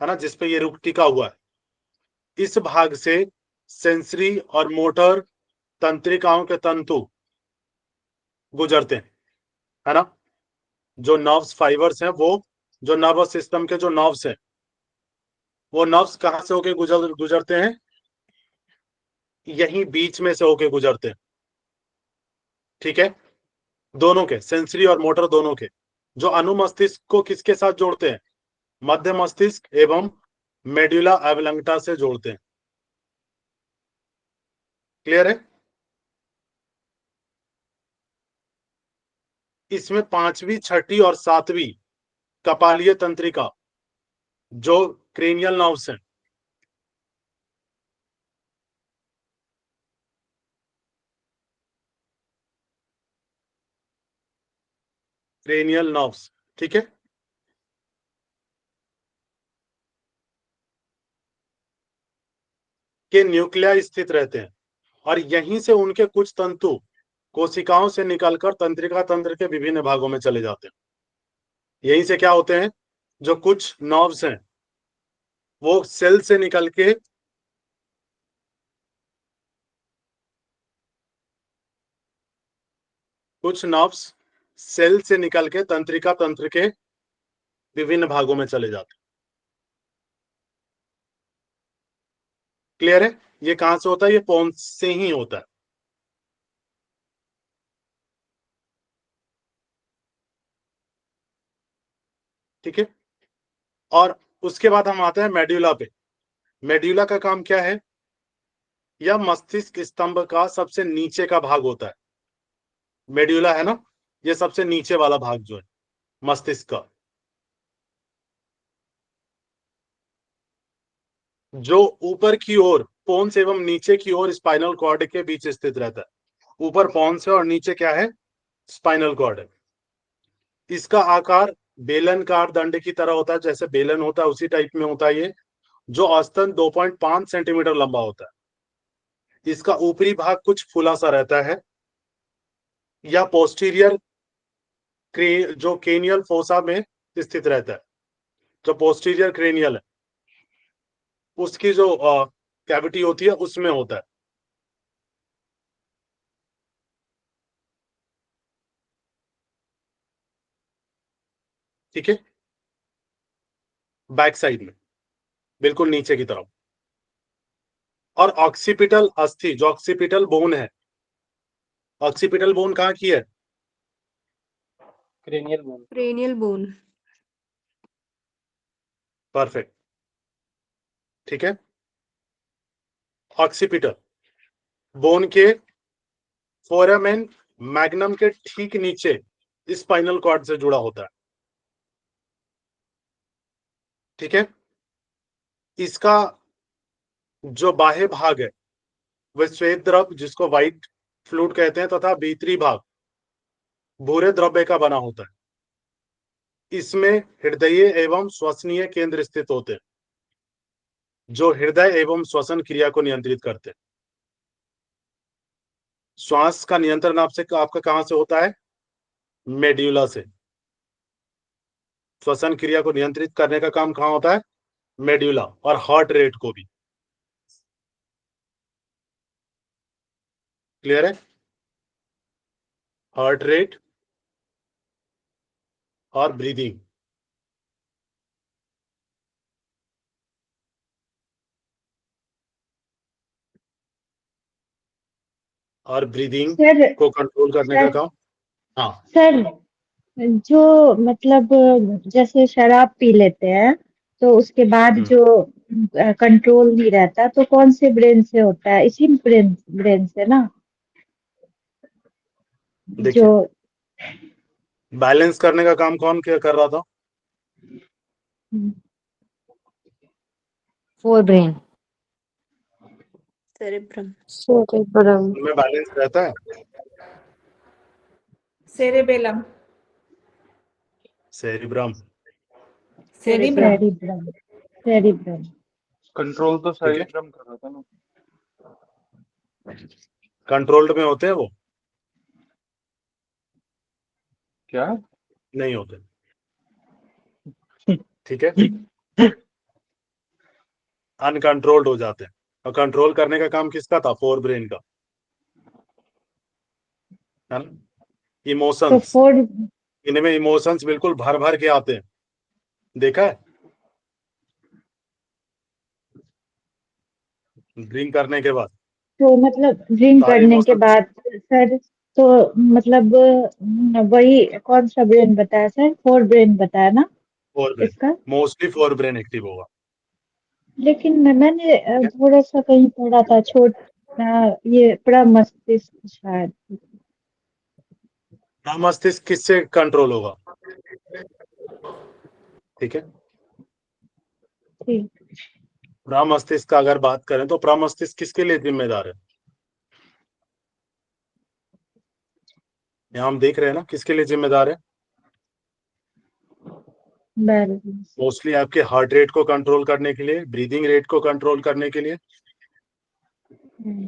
ना, जिसपे ये रुक टिका हुआ है। इस भाग से सेंसरी और मोटर तंत्रिकाओं के तंतु गुजरते हैं, है ना। जो नर्व्स फाइबर्स हैं, वो जो नर्वस सिस्टम के जो नर्व्स हैं, वो नर्व्स कहां से होके गुजरते हैं? यहीं बीच में से होके गुजरते हैं, ठीक है। दोनों के, सेंसरी और मोटर दोनों के, जो अनुमस्तिष्क को किसके साथ जोड़ते हैं? मध्य मस्तिष्क एवं मेडुला ऑब्लांगेटा से जोड़ते हैं। क्लियर है। इसमें 5वीं, 6ठी और 7वीं कपालीय तंत्रिका जो क्रेनियल नर्व्स हैं, क्रेनियल नर्व्स, ठीक है, के न्यूक्लिया स्थित रहते हैं और यहीं से उनके कुछ तंतु कोशिकाओं से निकलकर तंत्रिका तंत्र के विभिन्न भागों में चले जाते हैं। यहीं से क्या होते हैं, जो कुछ नर्व्स हैं वो सेल से निकल के कुछ नर्व्स सेल से निकल के तंत्रिका तंत्र के विभिन्न भागों में चले जाते हैं। क्लियर है? ये कहां से होता है? ये पोन्स से ही होता है। ठीक है, और उसके बाद हम आते हैं मेड्यूला पे। मेड्यूला का काम क्या है? यह मस्तिष्क स्तंभ का सबसे नीचे का भाग होता है। मेड्यूला है ना, ये सबसे नीचे वाला भाग जो है मस्तिष्क का, जो ऊपर की ओर पोन्स एवं नीचे की ओर स्पाइनल कॉर्ड के बीच स्थित रहता है। ऊपर पोन्स है और नीचे क्या है? स्पाइनल कॉर्ड है। इसका आकार बेलनकार दंड की तरह होता है, जैसे बेलन होता है उसी टाइप में होता है ये, जो औसतन 2.5 सेंटीमीटर लंबा होता है। इसका ऊपरी भाग कुछ फूला सा रहता है। यह पोस्टीरियर जो क्रेनियल फोसा में स्थित रहता है। जो पोस्टीरियर क्रेनियल है उसकी जो कैविटी होती है उसमें होता है। ठीक है, बैक साइड में बिल्कुल नीचे की तरफ। और ऑक्सीपिटल अस्थि, जो ऑक्सीपिटल बोन है, ऑक्सीपिटल बोन कहाँ की है? Cranial bone. परफेक्ट, ठीक है। ऑक्सीपिटल बोन के फोरामेन मैग्नम के ठीक नीचे स्पाइनल कॉर्ड से जुड़ा होता है। ठीक है, इसका जो बाह्य भाग है वह श्वेत द्रव, जिसको व्हाइट फ्लूइड कहते हैं, तथा भीतरी भाग भूरे द्रव्य का बना होता है। इसमें हृदय एवं श्वसनीय केंद्र स्थित होते हैं, जो हृदय एवं श्वसन क्रिया को नियंत्रित करते हैं। श्वास का नियंत्रण आपका कहां से होता है? मेड्यूला से। श्वसन क्रिया को नियंत्रित करने का काम कहां होता है? मेड्यूला। और हार्ट रेट को भी। क्लियर है? हार्ट रेट और ब्रीदिंग। और ब्रीदिंग सर को कंट्रोल करने का सर काम। हाँ, सर जो मतलब जैसे शराब पी लेते हैं तो उसके बाद जो कंट्रोल नहीं रहता, तो कौन से ब्रेन से होता है? इसी ब्रेन से ना, देखिए जो बैलेंस करने का काम कौन क्या कर रहा था? Fore brain. सेरेब्रम। उनमें बैलेंस रहता है। Cerebellum. Cerebrum. Cerebrum. Cerebrum. Cerebrum. Control तो ठीक है, सेरिब्रम कर रहा था ना। कंट्रोल्ड में होते हैं वो? क्या? नहीं होते। ठीक है, अनकंट्रोल्ड हो जाते हैं। और कंट्रोल करने का काम किसका था? फोर ब्रेन का, है ना। तो इमोशंस, फोर इनमें इमोशंस बिल्कुल भर भर के आते हैं, देखा है? ड्रिंक करने के बाद तो मतलब ड्रिंक सारे करने के इमोशंस बाद सर, तो मतलब वही कौन सा ब्रेन बताया सर? फोर ब्रेन बताया ना फोर ब्रेन, इसका? मोस्टली फोर ब्रेन एक्टिव होगा। लेकिन मैंने थोड़ा सा कहीं पढ़ा था ये बड़ा मस्तिष्क शायद। प्रमस्तिष्क किससे कंट्रोल होगा? ठीक है, ठीक। प्रमस्तिष्क का अगर बात करें तो प्रमस्तिष्क किसके लिए जिम्मेदार है? यहाँ हम देख रहे हैं ना किसके लिए जिम्मेदार है? बैलेंस। मोस्टली आपके हार्ट रेट को कंट्रोल करने के लिए, ब्रीदिंग रेट को कंट्रोल करने के लिए।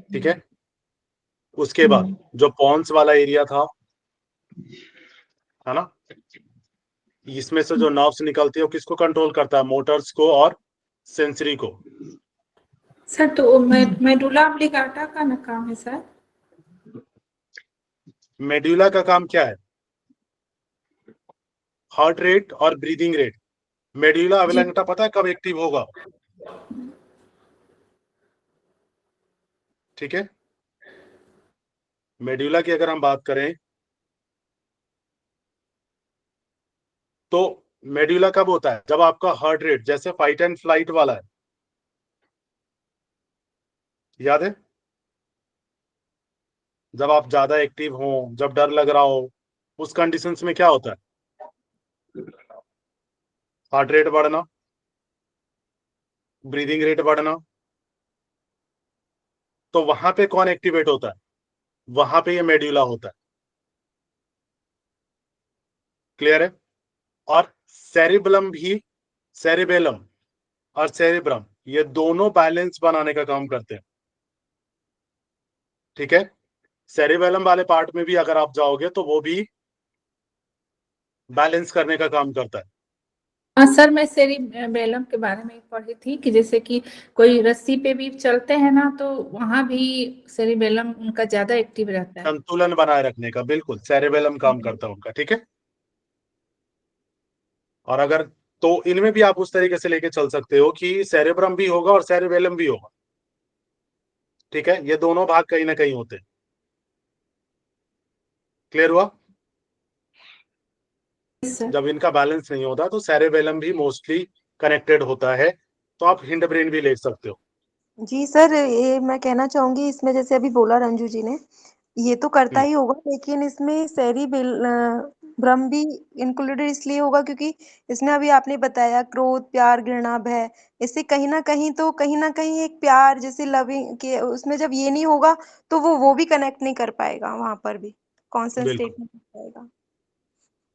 ठीक है, उसके बाद जो पॉन्स वाला एरिया था, है ना, इसमें से जो नर्व्स निकलती है वो किसको कंट्रोल करता है? मोटर्स को और सेंसरी को। सर तो मेडुला ऑब्लिंगाटा का ना काम है सर? मेड्यूला का काम क्या है? हार्ट रेट और ब्रीदिंग रेट। मेड्यूला ऑब्लिंगाटा पता है कब एक्टिव होगा? ठीक है, मेड्यूला की अगर हम बात करें तो मेड्यूला कब होता है? जब आपका हार्ट रेट जैसे फाइट एंड फ्लाइट वाला है, याद है, जब आप ज्यादा एक्टिव हो, जब डर लग रहा हो, उस कंडीशंस में क्या होता है? हार्ट रेट बढ़ना, ब्रीदिंग रेट बढ़ना। तो वहां पे कौन एक्टिवेट होता है? वहां पे ये मेड्यूला होता है। क्लियर है? और सेरिबेलम और सेरिब्रम ये दोनों बैलेंस बनाने का काम करते हैं। ठीक है, सेरिबेलम वाले पार्ट में भी अगर आप जाओगे तो वो भी बैलेंस करने का काम करता है। हाँ सर, मैं सेरिबेलम के बारे में पढ़ी थी कि जैसे कि कोई रस्सी पे भी चलते हैं ना तो वहां भी सेरिबेलम उनका ज्यादा एक्टिव रहता है। संतुलन बनाए रखने का, बिल्कुल सेरिबेलम काम करता है उनका। ठीक है, और अगर तो इनमें भी आप उस तरीके से लेके चल सकते हो कि सेरेब्रम भी होगा और सेरिबेलम भी होगा। ठीक है, ये दोनों भाग कहीं ना कहीं होते हैं। क्लियर हुआ? जब इनका बैलेंस नहीं होता तो सेरेबेलम भी मोस्टली कनेक्टेड होता है। तो आप हिंड ब्रेन भी ले सकते हो। जी सर, ये मैं कहना चाहूंगी इसमें, जैसे अभी बोला रंजू जी ने, ये तो करता ही होगा, लेकिन इसमें भ्रम भी इंक्लूडेड इसलिए होगा क्योंकि इसमें अभी आपने बताया क्रोध, प्यार, घृणा, भय, इससे कहीं ना कहीं एक प्यार जैसे लविंग के उसमें जब ये नहीं होगा तो वो भी कनेक्ट नहीं कर पाएगा, वहां पर भी कॉन्सेंट बिल्कुल। स्टेट में कर पाएगा।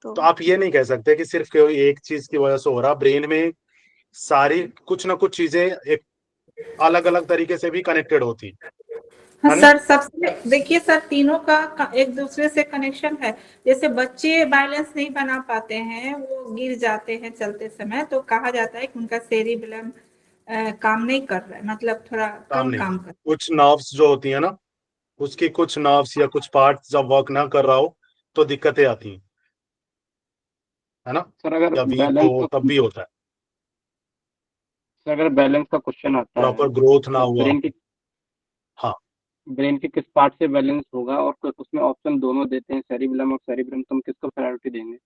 तो आप ये नहीं कह सकते कि सिर्फ कोई एक चीज की वजह से हो रहा। ब्रेन में सारी कुछ ना कुछ चीजें एक अलग अलग तरीके से भी कनेक्टेड होती है हाँ ना? सर, सबसे देखिए सर, तीनों का एक दूसरे से कनेक्शन है। जैसे बच्चे बैलेंस नहीं बना पाते हैं, वो गिर जाते हैं चलते समय, तो कहा जाता है कि उनका सेरिबेलम काम नहीं कर रहा है, मतलब थोड़ा कम नहीं, काम कर कुछ नर्व्स जो होती है ना, उसकी कुछ नर्व्स या कुछ पार्ट जब वर्क ना कर रहा हो तो दिक्कतें आती हैं, है ना, सर अगर या वीक बैलेंस हो का तब भी होता है। सर अगर बैलेंस का क्वेश्चन आता है प्रॉपर ग्रोथ ना तो हुआ। हाँ, ब्रेन के किस पार्ट से बैलेंस होगा, और उसमें ऑप्शन दोनों देते हैं, सेरिबेलम और सेरिब्रम, तो हम किसको प्रायोरिटी देंगे?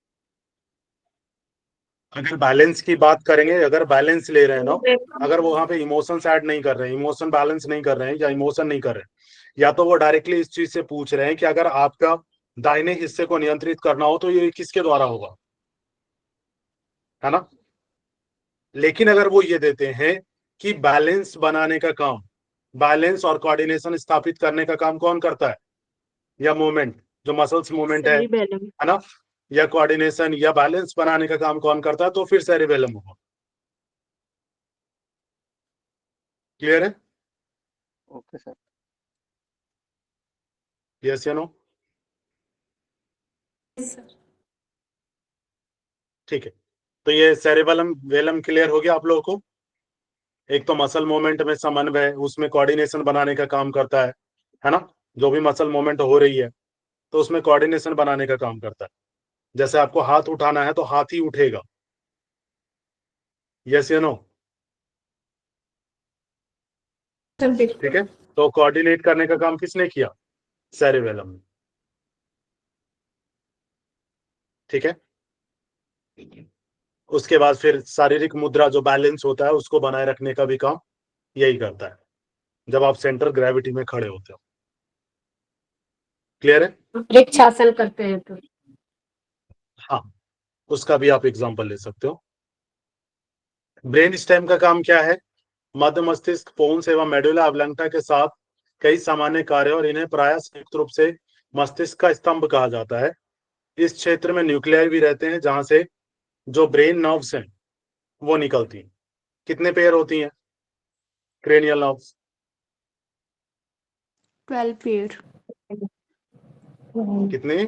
अगर बैलेंस की बात करेंगे, अगर बैलेंस ले रहे हैं ना, रहा अगर वो वहां पे इमोशंस ऐड नहीं कर रहे हैं, इमोशन बैलेंस नहीं कर रहे हैं या इमोशन नहीं कर रहे हैं, या तो वो डायरेक्टली इस चीज से पूछ रहे हैं कि अगर आपका दाहिने हिस्से को नियंत्रित करना हो तो ये किसके द्वारा होगा, है ना। लेकिन अगर वो ये देते हैं कि बैलेंस बनाने का काम, बैलेंस और कोऑर्डिनेशन स्थापित करने का काम कौन करता है, या मूवमेंट, जो मसल्स मूवमेंट सेरिबेलम। है ना, या कोऑर्डिनेशन या बैलेंस बनाने का काम कौन करता है, तो फिर सेरिबेलम होगा। क्लियर है? Okay sir. यस या नो? ठीक है, तो ये सेरिबेलम वेलम क्लियर हो गया आप लोगों को। एक तो मसल मूवमेंट में समन्वय, उसमें कोऑर्डिनेशन बनाने का काम करता है ना, जो भी मसल मूवमेंट हो रही है तो उसमें कोऑर्डिनेशन बनाने का काम करता है। जैसे आपको हाथ उठाना है तो हाथ ही उठेगा। यस या नो? ठीक है, तो कोऑर्डिनेट करने का काम किसने किया? सेरिबेलम ने। ठीक है, उसके बाद फिर शारीरिक मुद्रा जो बैलेंस होता है उसको बनाए रखने का भी काम यही करता है, जब आप सेंटर ग्रेविटी में खड़े होते हो। क्लियर है? वृक्षासन करते हैं तो हाँ, उसका भी आप एग्जांपल ले सकते हो। ब्रेन स्टेम का काम क्या है? मध्य मस्तिष्क, पोन्स एवं मेडुला ऑब्लांगटा के साथ कई सामान्य कार्य, और इन्हें प्रायः संयुक्त रूप से मस्तिष्क का स्तंभ कहा जाता है। इस क्षेत्र में न्यूक्लियाई भी रहते हैं जहां से जो ब्रेन नर्व्स हैं वो निकलती हैं। कितने पेयर होती हैं क्रेनियल नर्व्स? 12 पेयर। कितने?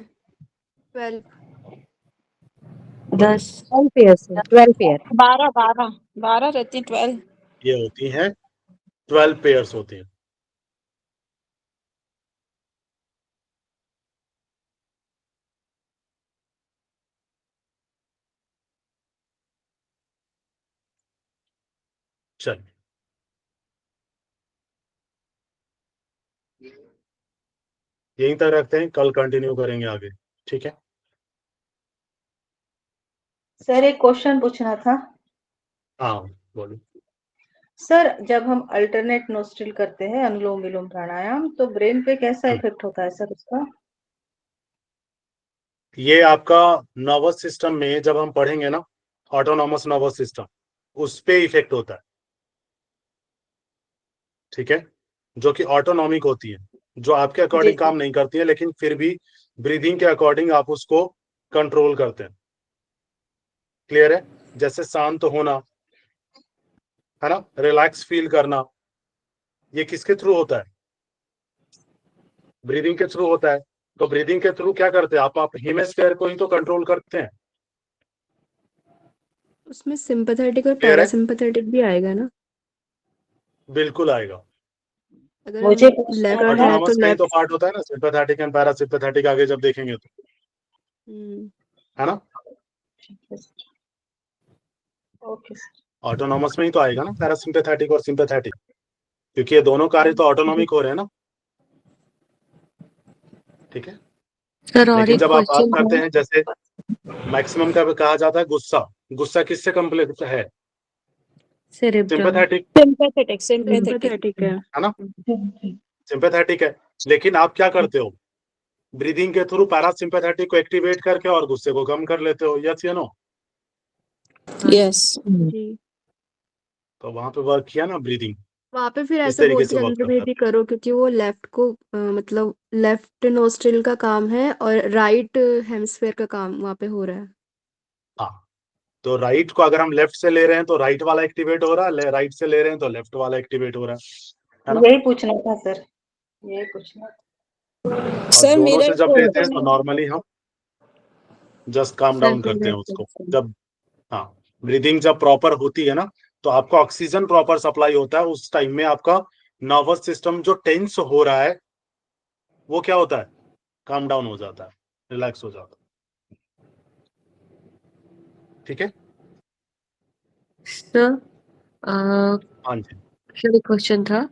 12। 10। 12 पेयर से 12 पेयर 12 रहती 12। ये होती हैं 12 पेयर्स होती हैं। चलिए, यहीं तक रखते हैं, कल कंटिन्यू करेंगे आगे। ठीक है? सर एक क्वेश्चन पूछना था। हाँ, बोलो। सर जब हम अल्टरनेट नोस्ट्रिल करते हैं, अनुलोम विलोम प्राणायाम, तो ब्रेन पे कैसा इफेक्ट होता है सर उसका? ये आपका नर्वस सिस्टम में जब हम पढ़ेंगे ना, ऑटोनॉमस नर्वस सिस्टम, उस पे इफेक्ट होता है। ठीक है? जो कि ऑटोनॉमिक होती है, जो आपके अकॉर्डिंग काम नहीं करती है, लेकिन फिर भी ब्रीदिंग के अकॉर्डिंग आप उसको कंट्रोल करते हैं। क्लियर है? जैसे शांत होना, है ना, रिलैक्स फील करना, ये किसके थ्रू होता है? ब्रीदिंग के थ्रू होता है। तो ब्रीदिंग के थ्रू क्या करते हैं आप हेमिस्फीयर को ही तो कंट्रोल करते हैं। उसमें सिंपैथेटिक और Clear है? पैरासिम्पैथेटिक भी आएगा ना? बिल्कुल आएगा। अगर मुझे हम पूछना लेफ्ट था। है तो ऑटोनॉमस का ही तो लेफ्ट। पार्ट होता है ना, सिंपैथेटिक एंड पैरासिम्पैथेटिक, आगे जब देखेंगे तो, है ना? Okay sir. ऑटोनॉमस में ही तो आएगा ना पैरासिम्पैथेटिक और सिंपैथेटिक, क्योंकि ये दोनों कार्य तो ऑटोनॉमिक हो रहे हैं ना। ठीक है? सर और लेकिन एक जब आप बात क्वेश्चन करते है। हैं, जैसे मैक्सिमम का कहा जाता है गुस्सा, गुस्सा किससे कम्प्लेक्स है? सेरेब्रम। सिंपैथेटिक, सिंपैथेटिक है। है ना? सिंपैथेटिक है। लेकिन आप क्या करते हो? ब्रीदिंग के थ्रू पैरासिम्पैथेटिक को एक्टिवेट करके और गुस्से को कम कर लेते हो। यस या नो? यस। जी। तो वहां पे वर्क किया ना ब्रीदिंग, वहां पे फिर इस ऐसे तरीके बोलते से हैं वर्क करता है। अंतर्भेदी करो, क्योंकि वो लेफ्ट को मतलब लेफ्ट नोस्ट्रिल का काम है और राइट हेमिस्फेयर का काम वहां पे हो रहा है। हाँ, तो राइट को अगर हम लेफ्ट से ले रहे हैं तो राइट वाला एक्टिवेट हो रहा है, राइट से ले रहे हैं तो लेफ्ट वाला एक्टिवेट हो रहा है ना? यही पूछना था सर, यही पूछना था। और सर दोनों मेरा से जब लेते हैं तो नॉर्मली हम जस्ट काम डाउन करते हैं उसको। जब हाँ, ब्रीदिंग जब प्रॉपर होती है ना, तो आपको ऑक्सीजन प्रॉपर सप्लाई होता है। उस टाइम में आपका नर्वस सिस्टम जो टेंस हो रहा है वो क्या होता है? काम डाउन हो जाता है, रिलैक्स हो जाता है। ठीक है? सर हाँ जी। सर एक क्वेश्चन था।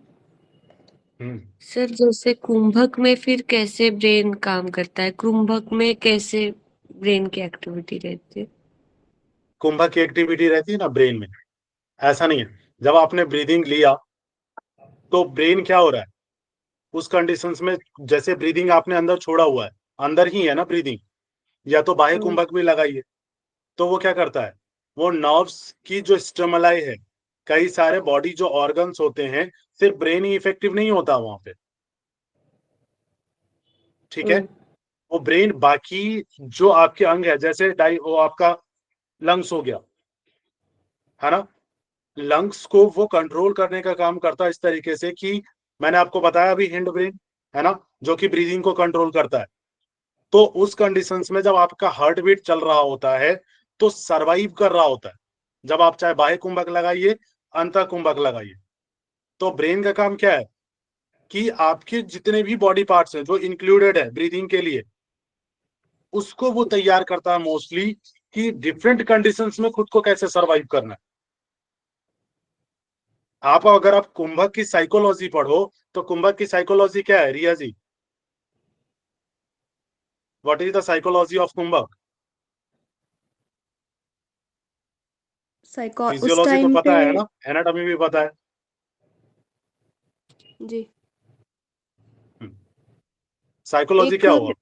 सर जैसे कुंभक में फिर कैसे ब्रेन काम करता है? कुंभक में कैसे ब्रेन की एक्टिविटी रहती है? कुंभक की एक्टिविटी रहती है ना ब्रेन में, ऐसा नहीं है। जब आपने ब्रीदिंग लिया तो ब्रेन क्या हो रहा है उस कंडीशंस में? जैसे ब्रीदिंग आपने अंदर छोड़ा हुआ है, अंदर ही है ना ब्रीदिंग, या तो बाह्य कुंभक में लगाइए, तो वो क्या करता है? वो नर्व्स की जो स्टिमुलाई है, कई सारे बॉडी जो ऑर्गन्स होते हैं, सिर्फ ब्रेन ही इफेक्टिव नहीं होता वहां पे। ठीक है? वो ब्रेन बाकी जो आपके अंग है, जैसे वो आपका लंग्स हो गया, है ना? लंग्स को वो कंट्रोल करने का काम करता है इस तरीके से कि मैंने आपको बताया अभी हिंड ब्रेन, है ना, जो कि ब्रीदिंग को कंट्रोल करता है। तो उस कंडीशंस में जब आपका हार्ट बीट चल रहा होता है तो सरवाइव कर रहा होता है। जब आप चाहे बाह्य कुंभक लगाइए, अंतः कुंभक लगाइए, तो ब्रेन का काम क्या है कि आपके जितने भी बॉडी पार्ट्स हैं जो इंक्लूडेड है ब्रीदिंग के लिए, उसको वो तैयार करता है मोस्टली कि डिफरेंट कंडीशंस में खुद को कैसे सरवाइव करना है। आप अगर आप कुंभक की साइकोलॉजी पढ़ो तो कुंभक की साइकोलॉजी क्या है Riya ji? What is the psychology of kumbhak? उस फिजियोलॉजी तो टाइम पता पे है ना, एनाटॉमी भी पता है। जी साइकोलॉजी एक क्या हुआ?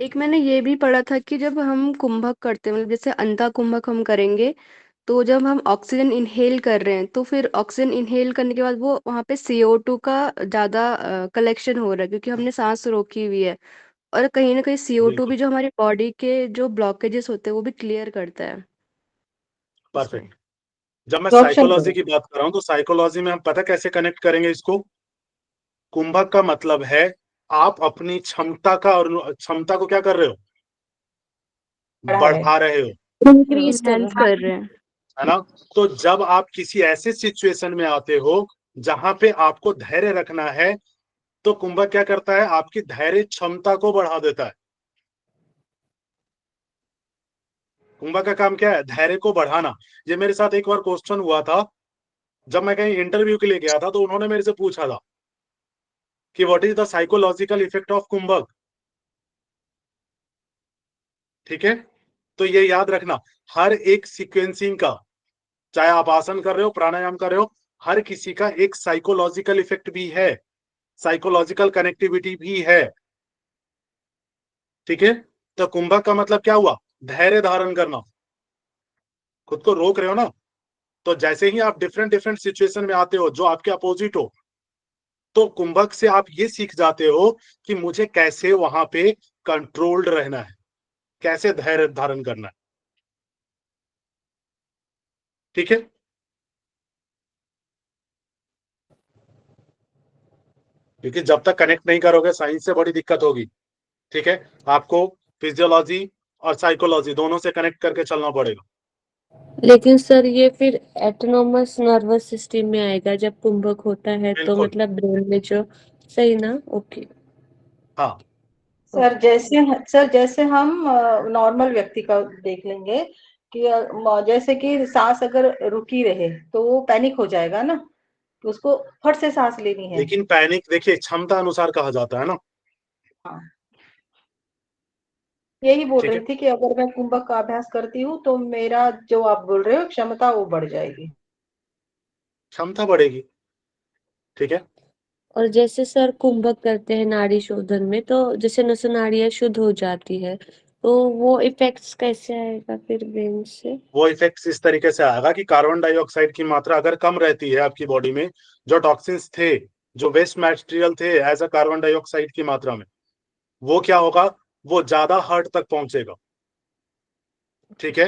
एक मैंने ये भी पढ़ा था कि जब हम कुंभक करते हैं, मतलब जैसे अंधा कुंभक हम करेंगे, तो जब हम ऑक्सीजन इनहेल कर रहे हैं तो फिर ऑक्सीजन इनहेल करने के बाद वो वहाँ पे CO2 का ज़्यादा कलेक्शन हो रहा है, क्योंकि हमने सांस रोकी हुई है। और कहीं ना कहीं CO2 बिल्कुल भी जो हमारी बॉडी के जो ब्लॉकेजेस होते हैं वो भी क्लियर करता है, इसलिए। परफेक्ट। जब मैं एब्जॉर्प्शन साइकोलॉजी करो। की बात कर रहा हूँ तो साइकोलॉजी में हम पता कैसे कनेक्ट करेंगे इसको। कुंभक का मतलब है आप अपनी क्षमता का और क्षमता को क्या कर रहे हो, बढ़ा रहे बढ़ा रहे हो, इंक्रीज कर इनहेंस रहा कर रहे हैं। है ना। तो जब आप किसी ऐसे सिचुएशन में आते हो जहां पे आपको धैर्य रखना है, तो कुंभक क्या करता है, आपकी धैर्य क्षमता को बढ़ा देता है। कुंभक का काम क्या है, धैर्य को बढ़ाना। ये मेरे साथ एक बार क्वेश्चन हुआ था, जब मैं कहीं इंटरव्यू के लिए गया था तो उन्होंने मेरे से पूछा था कि what is the psychological effect of kumbhak. ठीक है, तो ये याद रखना, हर एक सीक्वेंसिंग का, चाहे आप आसन कर रहे हो, प्राणायाम कर रहे हो, हर किसी का एक साइकोलॉजिकल इफेक्ट भी है, साइकोलॉजिकल कनेक्टिविटी भी है। ठीक है, तो कुंभक का मतलब क्या हुआ, धैर्य धारण करना, खुद को रोक रहे हो ना। तो जैसे ही आप डिफरेंट डिफरेंट सिचुएशन में आते हो जो आपके अपोजिट हो, तो कुंभक से आप ये सीख जाते हो कि मुझे कैसे वहां पे कंट्रोल्ड रहना है, कैसे धैर्य धारण करना है। ठीक है, क्योंकि जब तक कनेक्ट नहीं करोगे साइंस से बड़ी दिक्कत होगी। ठीक है, आपको फिजियोलॉजी और साइकोलॉजी दोनों से कनेक्ट करके चलना पड़ेगा। लेकिन सर ये फिर एटोनॉमस नर्वस सिस्टम में आएगा जब कुंभक होता है, तो बिल्कुल, मतलब ब्रेन में जो, सही ना? ओके। हाँ। सर जैसे हम नॉर्मल व्यक्ति का देख लेंगे कि जैसे कि सांस अगर रुकी रहे तो वो पैनिक हो जाएगा ना, तो उसको फट से सांस लेनी है। लेकिन पैनिक देखिए क्षमता अनुसार कहा जाता है ना। हाँ, यही बोल ठीक रही है, थी कि अगर मैं कुंभक का अभ्यास करती हूँ तो मेरा जो आप बोल रहे हो क्षमता वो बढ़ जाएगी। क्षमता बढ़ेगी। ठीक है, और जैसे सर कुंभक करते हैं नाड़ी शोधन में, तो जैसे नस नाड़ियाँ शुद्ध हो जाती है, तो वो इफेक्ट्स कैसे आएगा फिर ब्रेन से? वो इफेक्ट्स इस तरीके से आएगा कि कार्बन डाइऑक्साइड की मात्रा अगर कम रहती है आपकी बॉडी में, जो टॉक्सिन्स थे, जो वेस्ट मटेरियल थे एज अ कार्बन डाइऑक्साइड की मात्रा में, वो क्या होगा, वो ज्यादा हार्ट तक पहुंचेगा। ठीक है,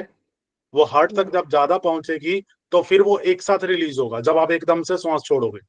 वो हार्ट तक जब ज्यादा पहुंचेगी तो फिर वो एक साथ रिलीज होगा जब आप एकदम से सांस छोड़ोगे।